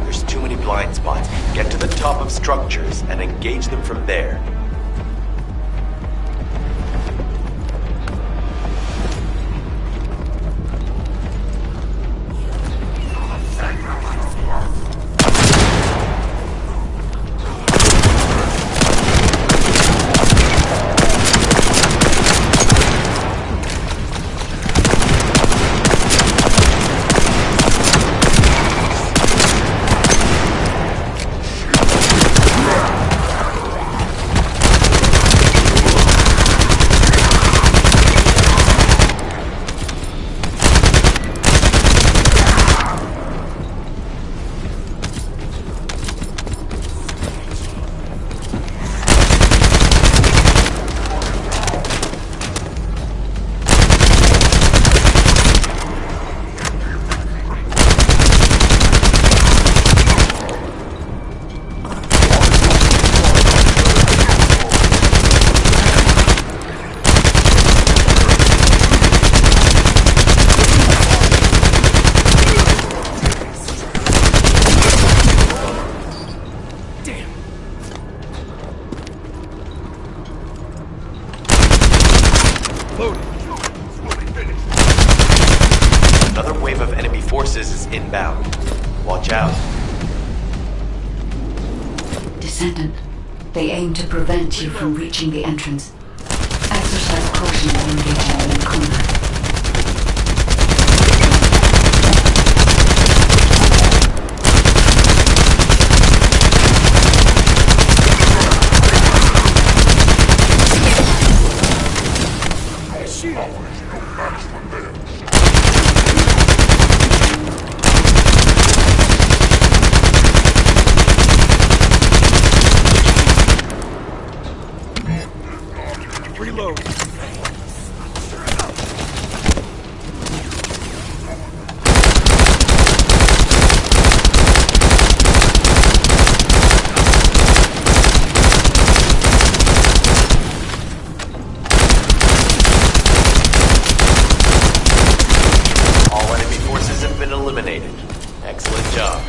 There's too many blind spots. Get to the top of structures and engage them from there. inbound. Watch out. Descendant, they aim to prevent you from reaching the entrance. Exercise caution when engaging in combat. Reload. All enemy forces have been eliminated. Excellent job.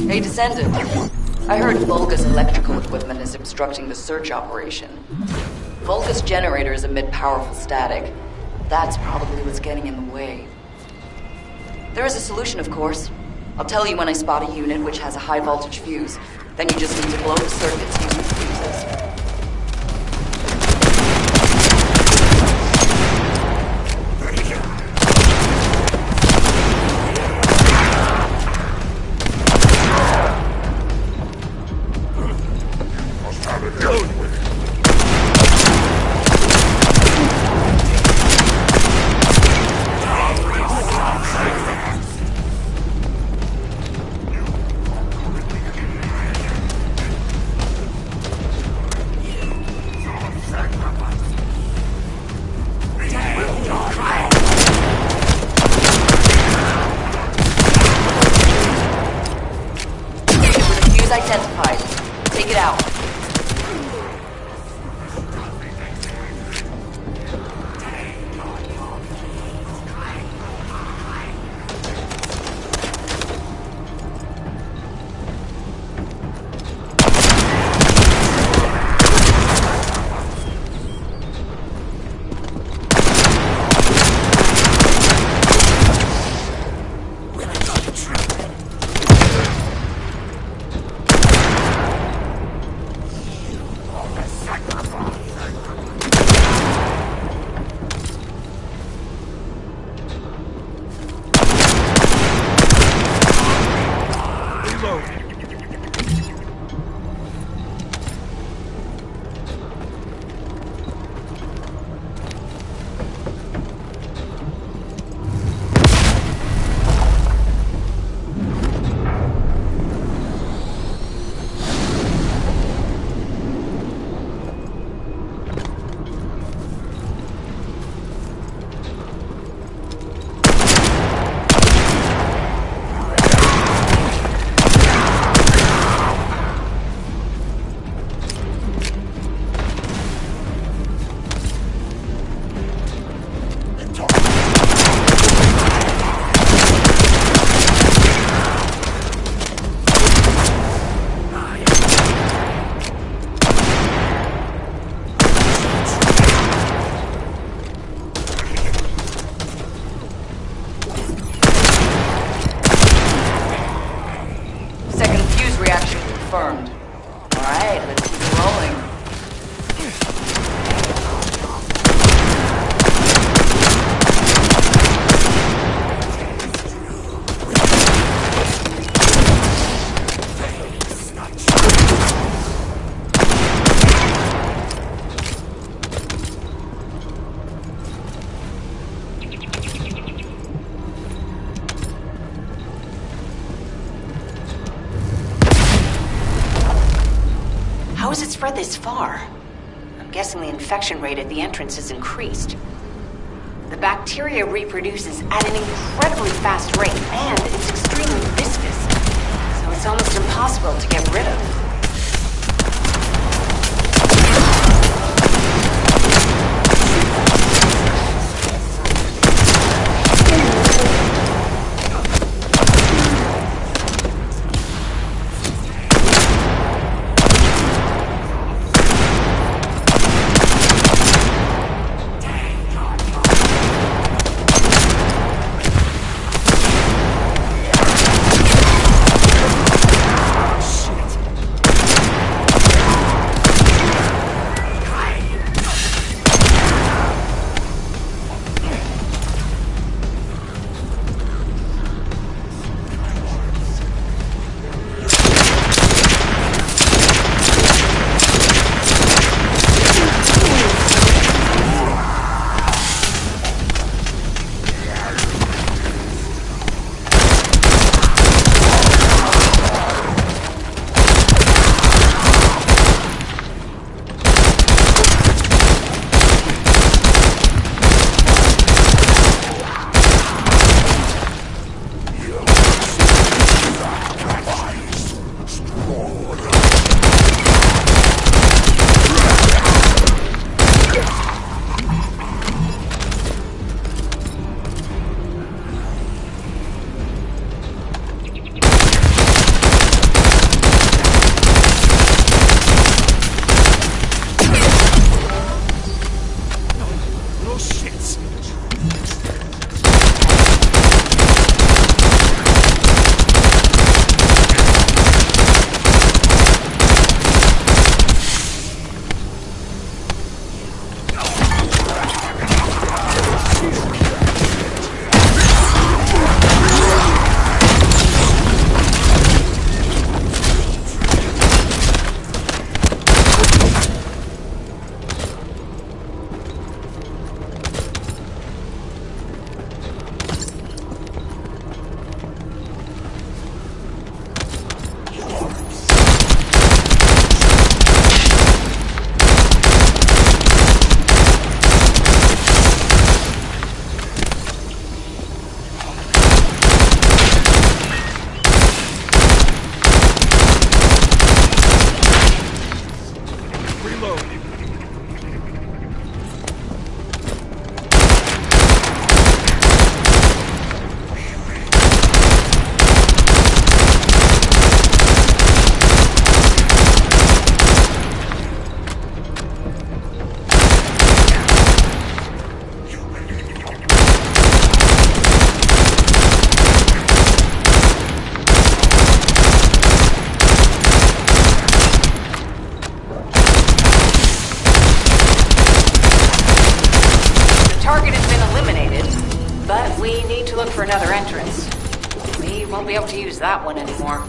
Hey, Descendant. I heard Volga's electrical equipment is obstructing the search operation. Volga's generators emit powerful static. That's probably what's getting in the way. There is a solution, of course. I'll tell you when I spot a unit which has a high voltage fuse. Then you just need to blow the circuits using fuses. spread this far? I'm guessing the infection rate at the entrance has increased. The bacteria reproduces at an incredibly fast rate, and it's extremely viscous, so it's almost impossible to get rid of. for another entrance. We won't be able to use that one anymore.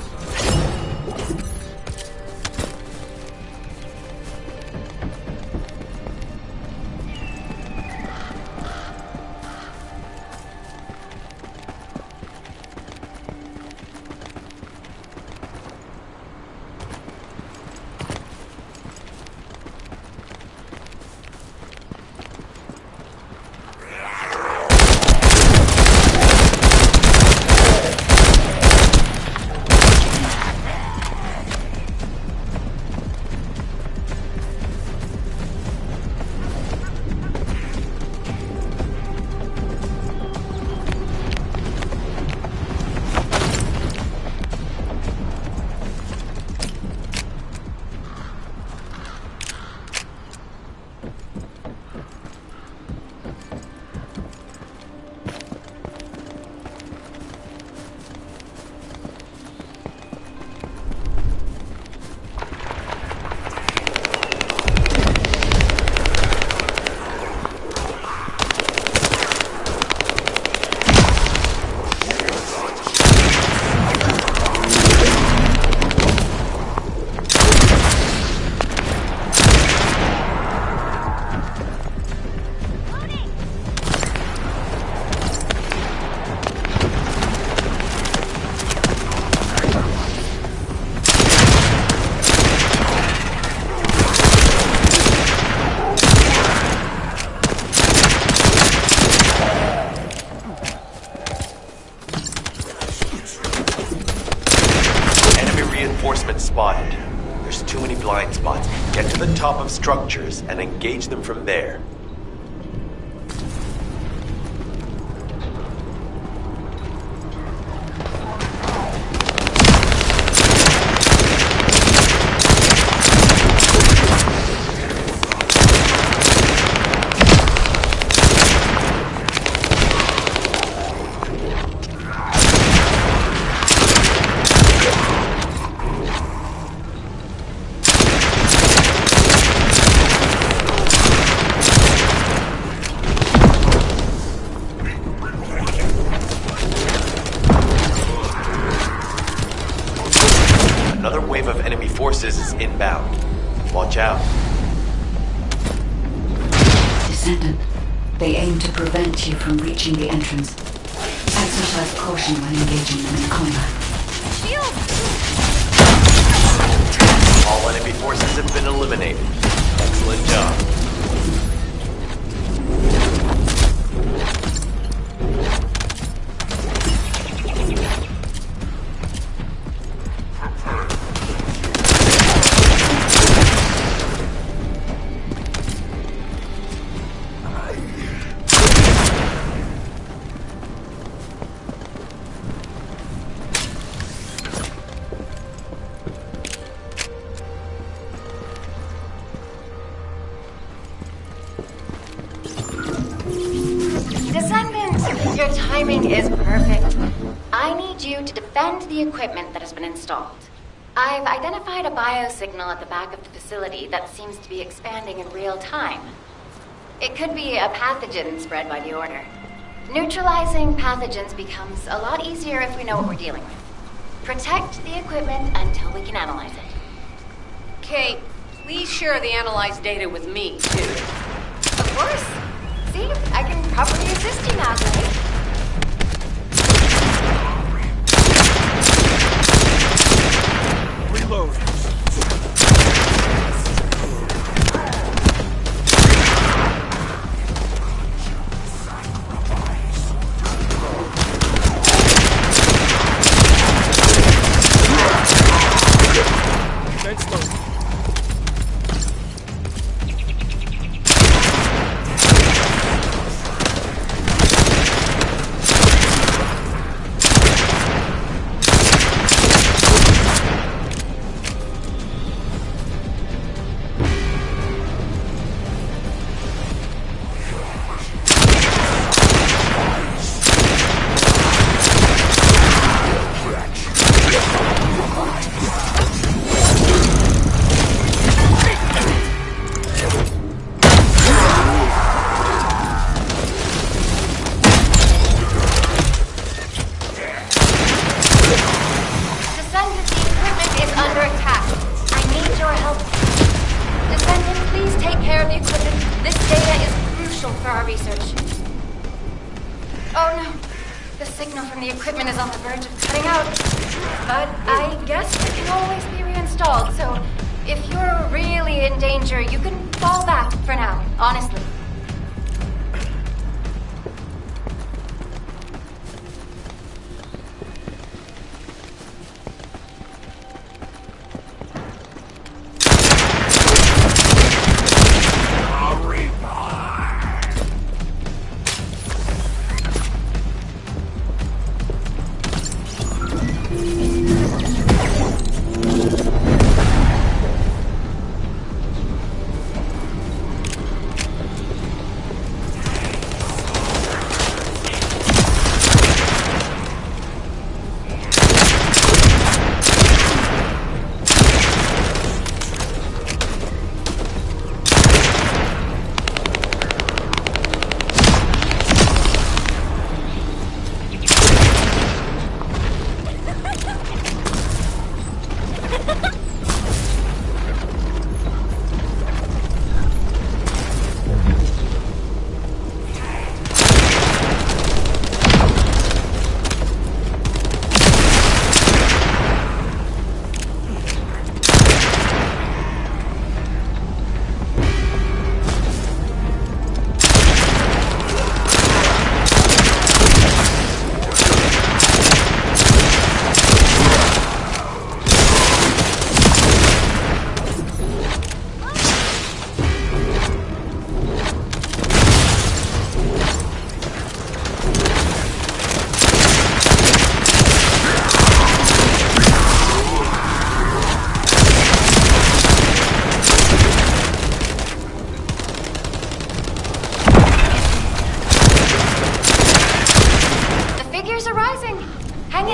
top of structures and engage them from there. Another wave of enemy forces is inbound. Watch out. Descendant, they aim to prevent you from reaching the entrance. Exercise caution when engaging them in combat. All enemy forces have been eliminated. Excellent job. Descendant, your timing is perfect. I need you to defend the equipment that has been installed. I've identified a biosignal at the back of the facility that seems to be expanding in real time. It could be a pathogen spread by the Order. Neutralizing pathogens becomes a lot easier if we know what we're dealing with. Protect the equipment until we can analyze it. Kate, please share the analyzed data with me, too. Of course. See, I can properly assist you now, right? Reload.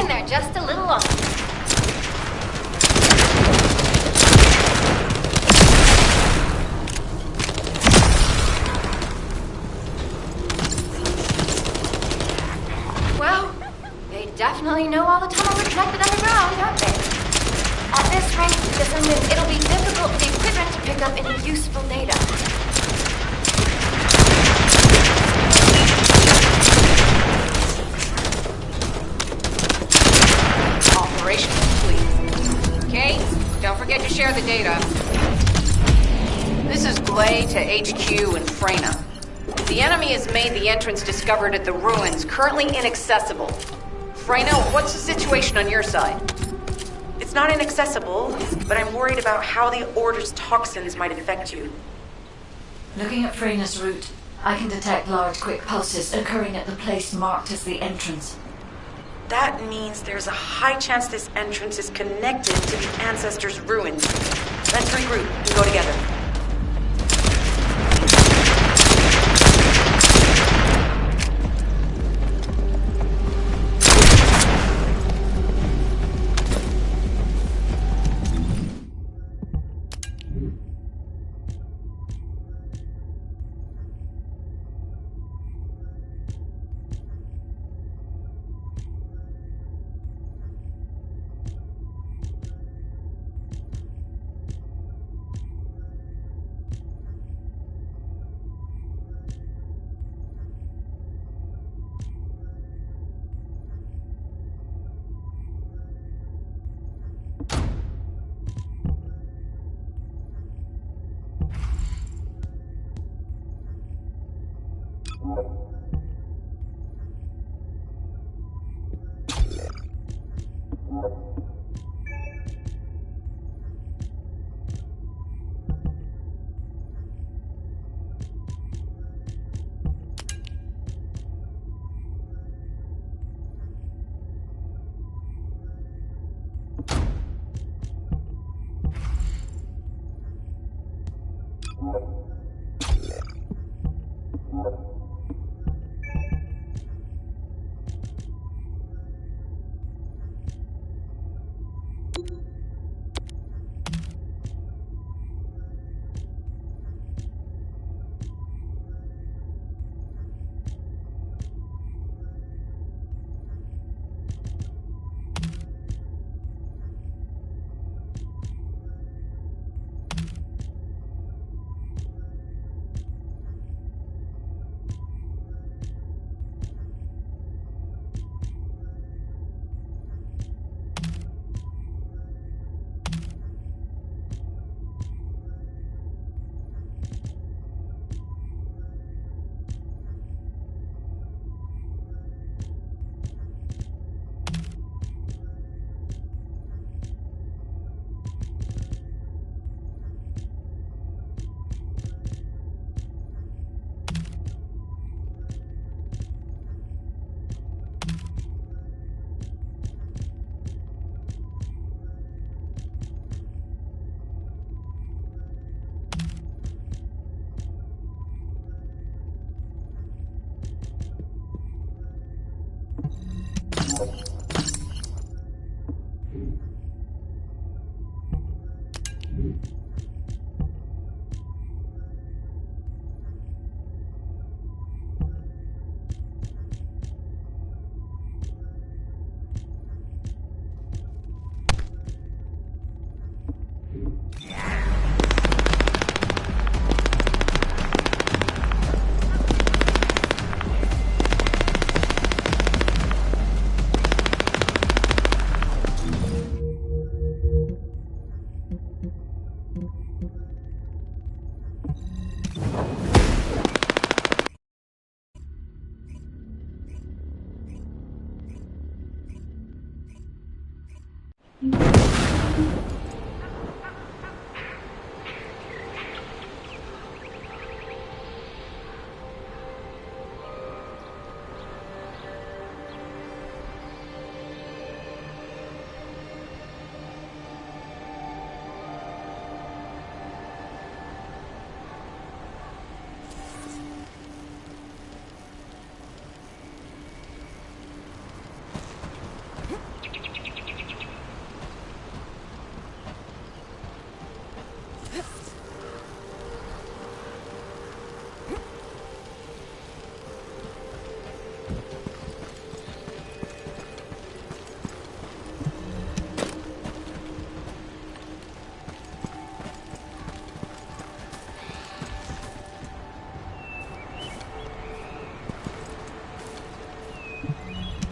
in there just a little longer. Well, they definitely know all the tunnels are connected underground, don't they? At this range of Descendant, it'll be difficult for the equipment to pick up any useful data. Operation complete. Kate, don't forget to share the data. This is Glay to HQ and Freyna. The enemy has made the entrance discovered at the ruins currently inaccessible. Freyna, what's the situation on your side? It's not inaccessible, but I'm worried about how the Order's toxins might affect you. Looking at Freyna's route, I can detect large quick pulses occurring at the place marked as the entrance. That means there's a high chance this entrance is connected to the Ancestors' ruins. Let's regroup and go together.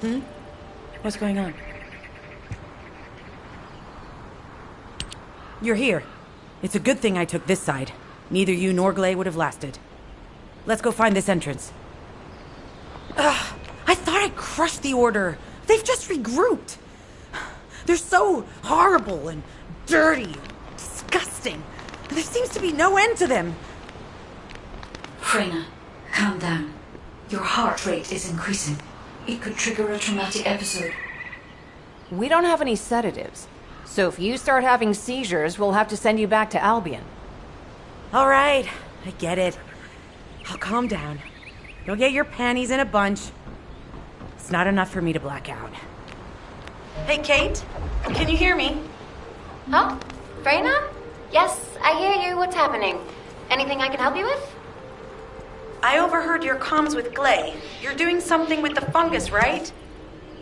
What's going on? You're here. It's a good thing I took this side. Neither you nor Glay would have lasted. Let's go find this entrance. Ugh, I thought I crushed the Order. They've just regrouped. They're so horrible and dirty and disgusting. And there seems to be no end to them. Freyna, calm down. Your heart rate is increasing. It could trigger a traumatic episode. We don't have any sedatives. So if you start having seizures, we'll have to send you back to Albion. All right, I get it. I'll calm down. You'll get your panties in a bunch. It's not enough for me to black out. Hey, Kate, can you hear me? Huh? Freyna? Yes, I hear you. What's happening? Anything I can help you with? I overheard your comms with Glay. You're doing something with the fungus, right?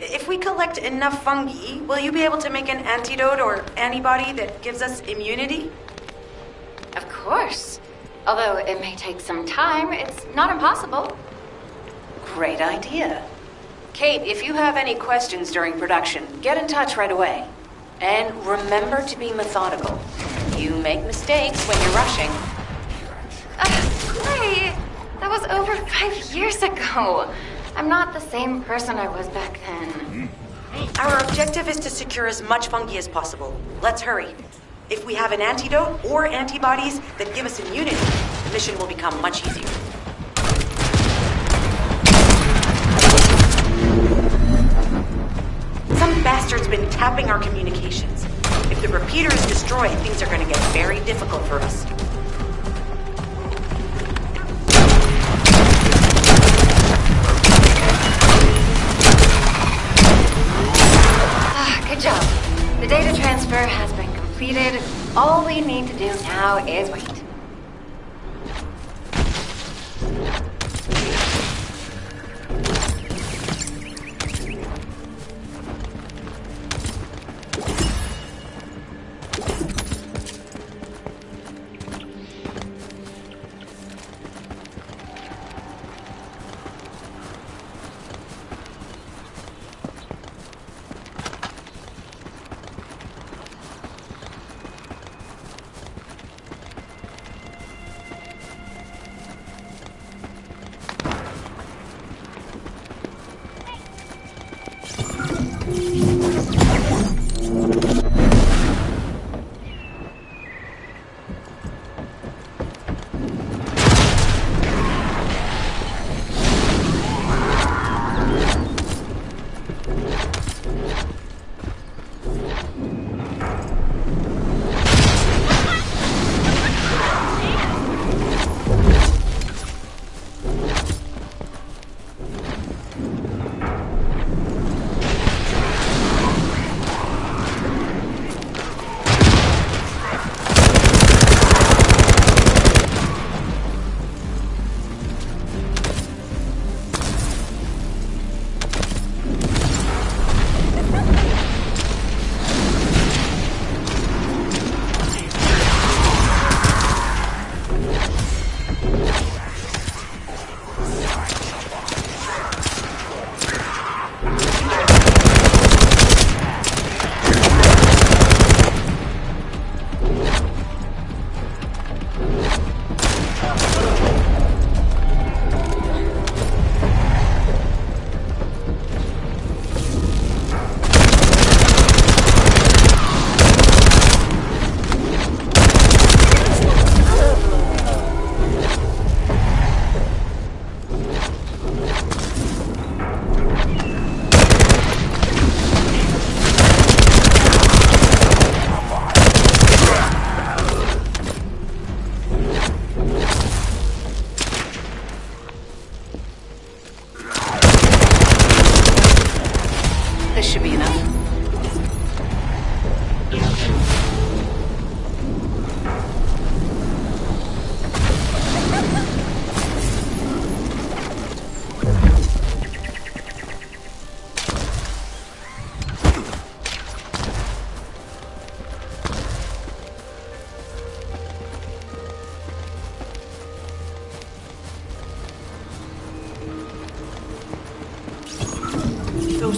If we collect enough fungi, will you be able to make an antidote or antibody that gives us immunity? Of course. Although it may take some time, it's not impossible. Great idea. Kate, if you have any questions during production, get in touch right away. And remember to be methodical. You make mistakes when you're rushing. Glay, that was over 5 years ago. I'm not the same person I was back then. Our objective is to secure as much fungi as possible. Let's hurry. If we have an antidote or antibodies that give us immunity, the mission will become much easier. Some bastard's been tapping our communications. If the repeater is destroyed, things are going to get very difficult for us. Good job. The data transfer has been completed. All we need to do now is wait.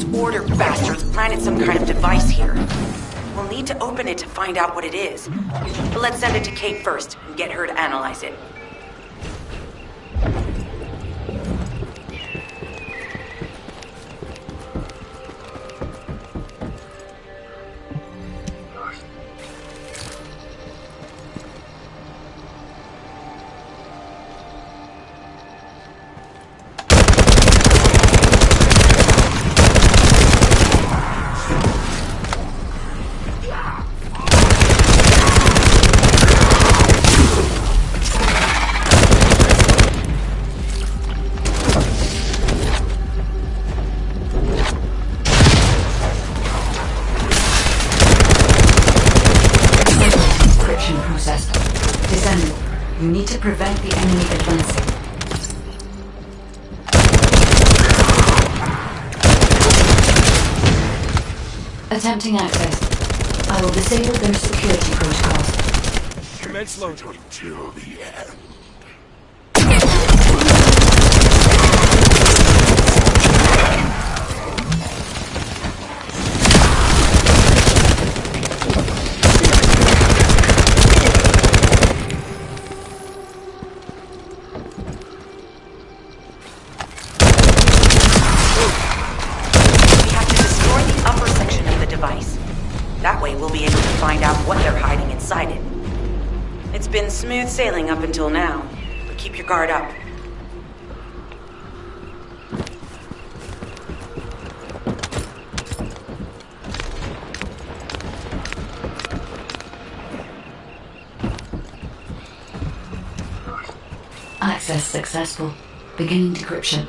Those Order bastards planted some kind of device here. We'll need to open it to find out what it is. But let's send it to Kate first and get her to analyze it. Decendent, you need to prevent the enemy advancing. Attempting access. I will disable their security protocols. Commence loading. Until the end. That way we'll be able to find out what they're hiding inside it. It's been smooth sailing up until now, but keep your guard up. Access successful. Beginning decryption.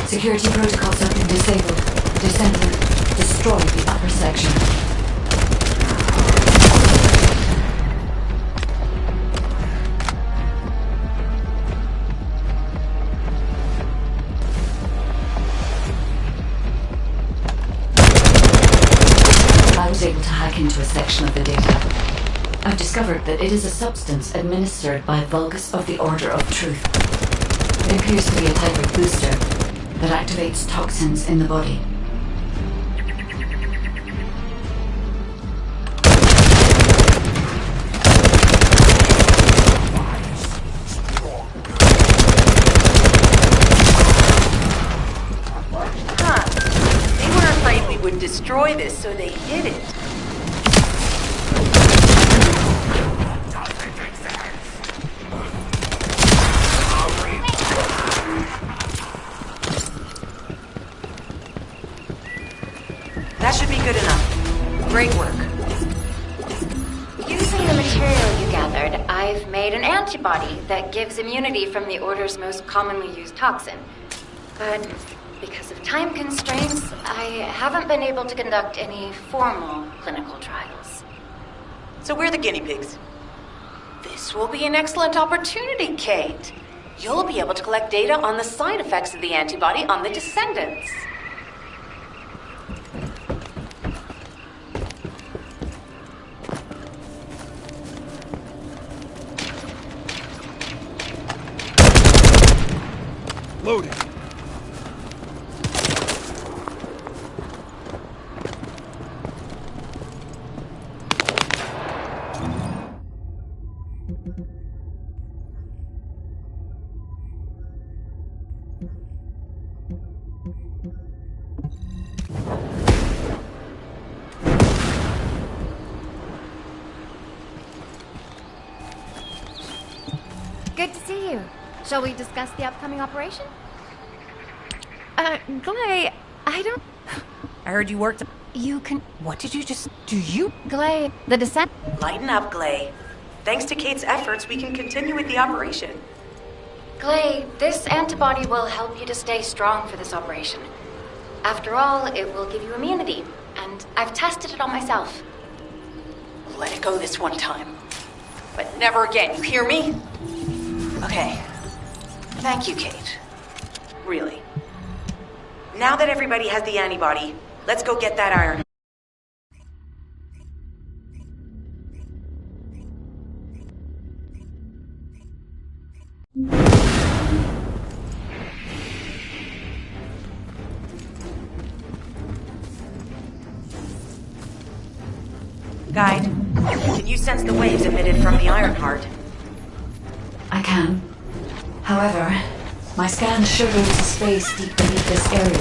Security protocols have been disabled. Decendent, destroy the upper section. I was able to hack into a section of the data. I've discovered that it is a substance administered by Vulgus of the Order of Truth. It appears to be a type of booster that activates toxins in the body. Huh. They were afraid we would destroy this, so they hid it. That should be good enough. Great work. Using the material you gathered, I've made an antibody that gives immunity from the Order's most commonly used toxin. But because of time constraints, I haven't been able to conduct any formal clinical trials. So we're the guinea pigs. This will be an excellent opportunity, Kate. You'll be able to collect data on the side effects of the antibody on the Descendants. Loading. Good to see you. Shall we discuss the upcoming operation? Glay, I don't... I heard you worked... You can... What did you just... Do you... Glay, the descent... Lighten up, Glay. Thanks to Kate's efforts, we can continue with the operation. Glay, this antibody will help you to stay strong for this operation. After all, it will give you immunity, and I've tested it on myself. Let it go this one time. But never again, you hear me? Okay. Thank you, Kate. Really. Now that everybody has the antibody, let's go get that iron. Guide, can you sense the waves emitted from the Ironheart? I can. However, my scans show there is a space deep beneath this area.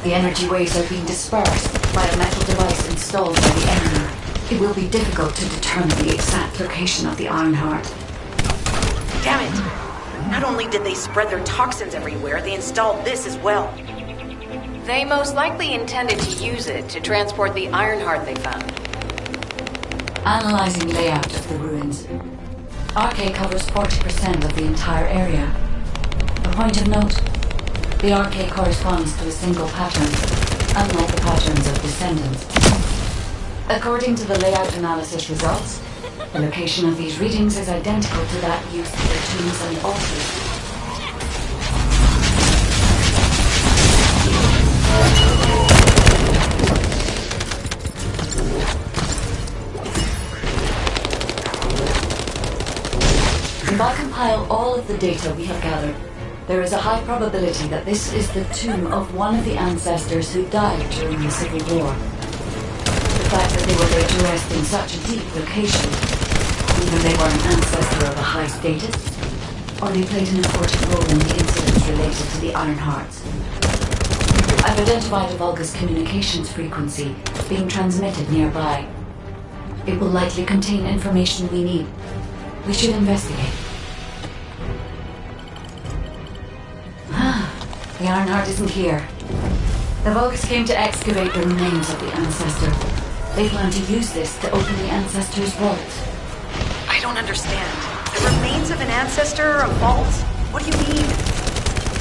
The energy waves are being dispersed by a metal device installed by the enemy. It will be difficult to determine the exact location of the Ironheart. Damn it! Not only did they spread their toxins everywhere, they installed this as well. They most likely intended to use it to transport the Ironheart they found. Analyzing layout of the ruins. RK covers 40% of the entire area. A point of note, the RK corresponds to a single pattern, unlike the patterns of Descendants. According to the layout analysis results, the location of these readings is identical to that used for the tombs and altars. If I compile all of the data we have gathered, there is a high probability that this is the tomb of one of the ancestors who died during the Civil War. The fact that they were laid to rest in such a deep location, either they were an ancestor of a high status, or they played an important role in the incidents related to the Ironhearts. I've identified a Vulgus communications frequency being transmitted nearby. It will likely contain information we need. We should investigate. The Ironheart isn't here. The Vulgus came to excavate the remains of the ancestor. They plan to use this to open the ancestor's vault. I don't understand. The remains of an ancestor, a vault? What do you mean?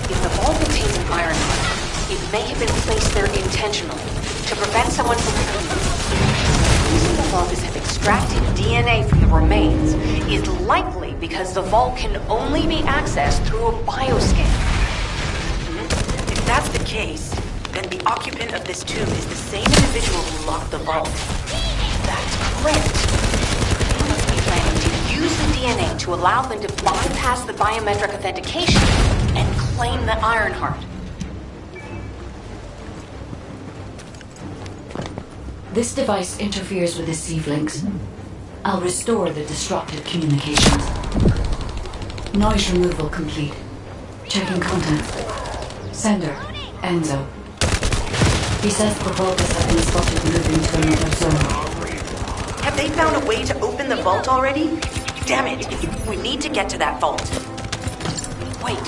If the vault contains an Ironheart, it may have been placed there intentionally to prevent someone from coming. The reason the Vulgus have extracted DNA from the remains is likely because the vault can only be accessed through a bioscan. If that's the case, then the occupant of this tomb is the same individual who locked the vault. That's correct. They must be planning to use the DNA to allow them to bypass the biometric authentication and claim the Ironheart. This device interferes with the sieve links. I'll restore the disrupted communications. Noise removal complete. Checking contacts. Sender, Enzo. He says the Vulgus have been spotted moving to another zone. Have they found a way to open the vault already? Damn it! We need to get to that vault. Wait.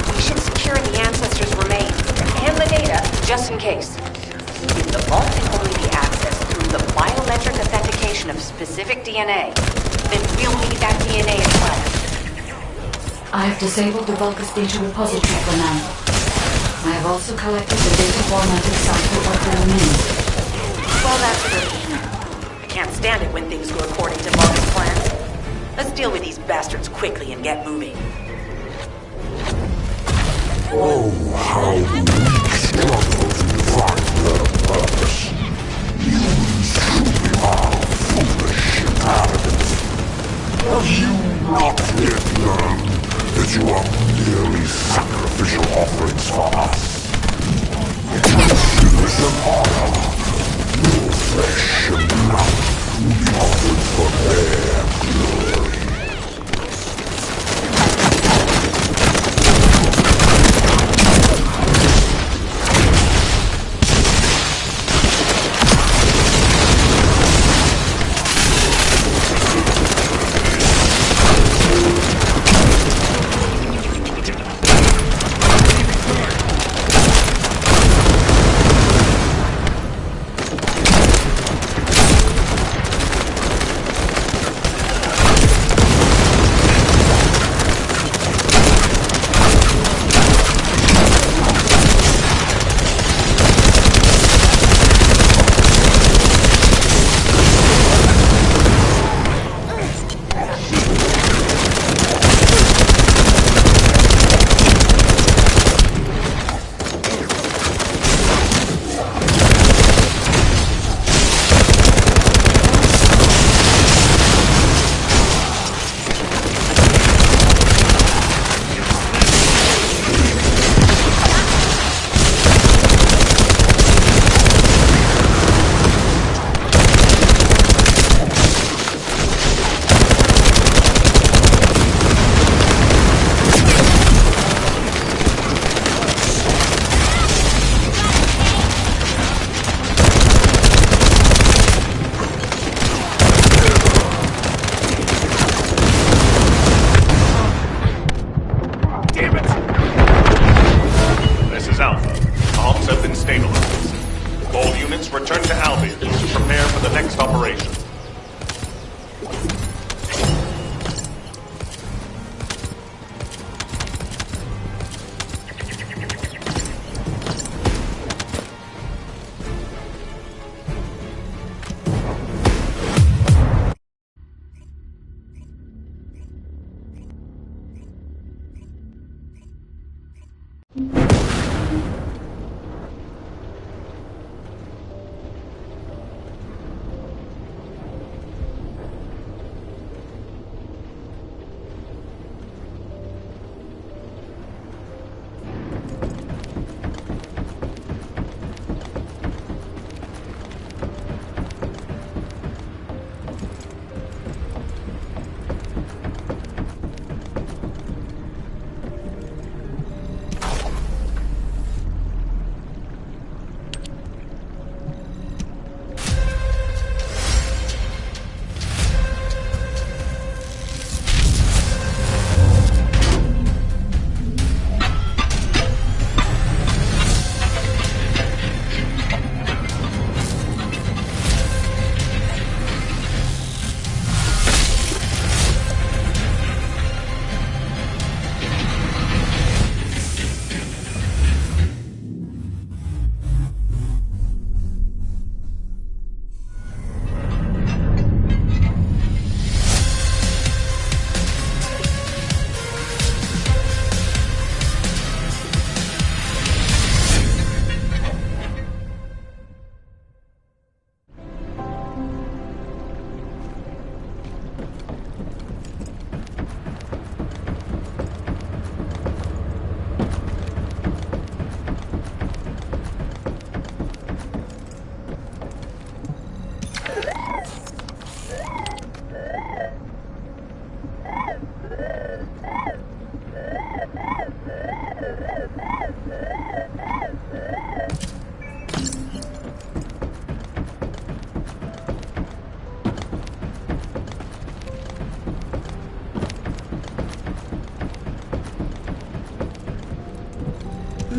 We should secure the ancestors' remains and the data just in case. If the vault can only be accessed through the biometric authentication of specific DNA, then we'll need that DNA as well. I have disabled the Vulgus data repository for now. I have also collected the data formatted sample of the remains. Well, that's good. I can't stand it when things go according to Vulgus plans. Let's deal with these bastards quickly and get moving. Oh, how the weak struggle to find their purpose. Humans truly are foolish and arrogant. Have you not yet learned that you are merely sacrificial offerings for us? Service and honor, your flesh and blood will be offered for their glory.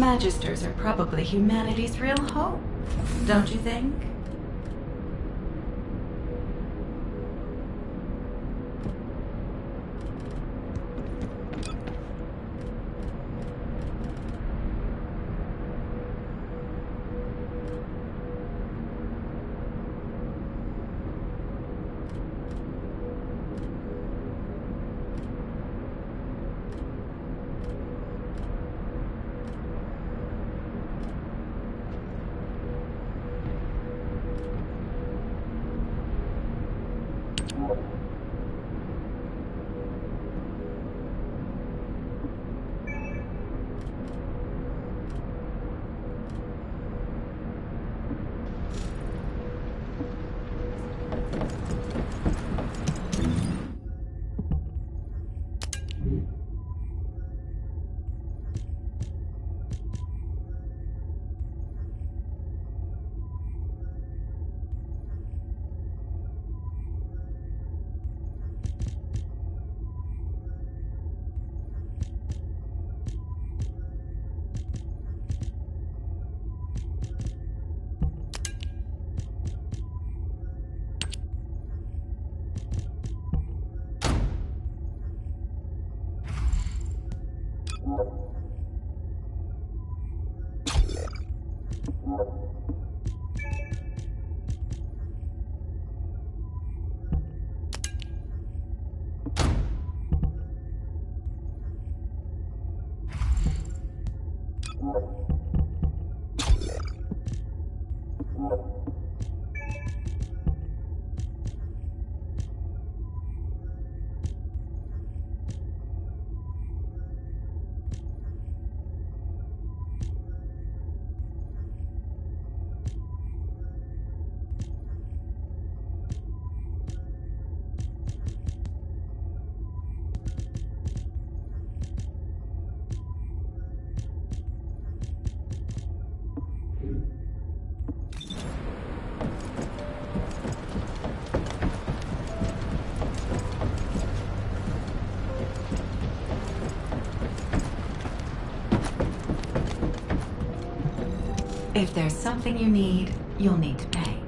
Magisters are probably humanity's real hope, don't you think? If there's something you need, you'll need to pay.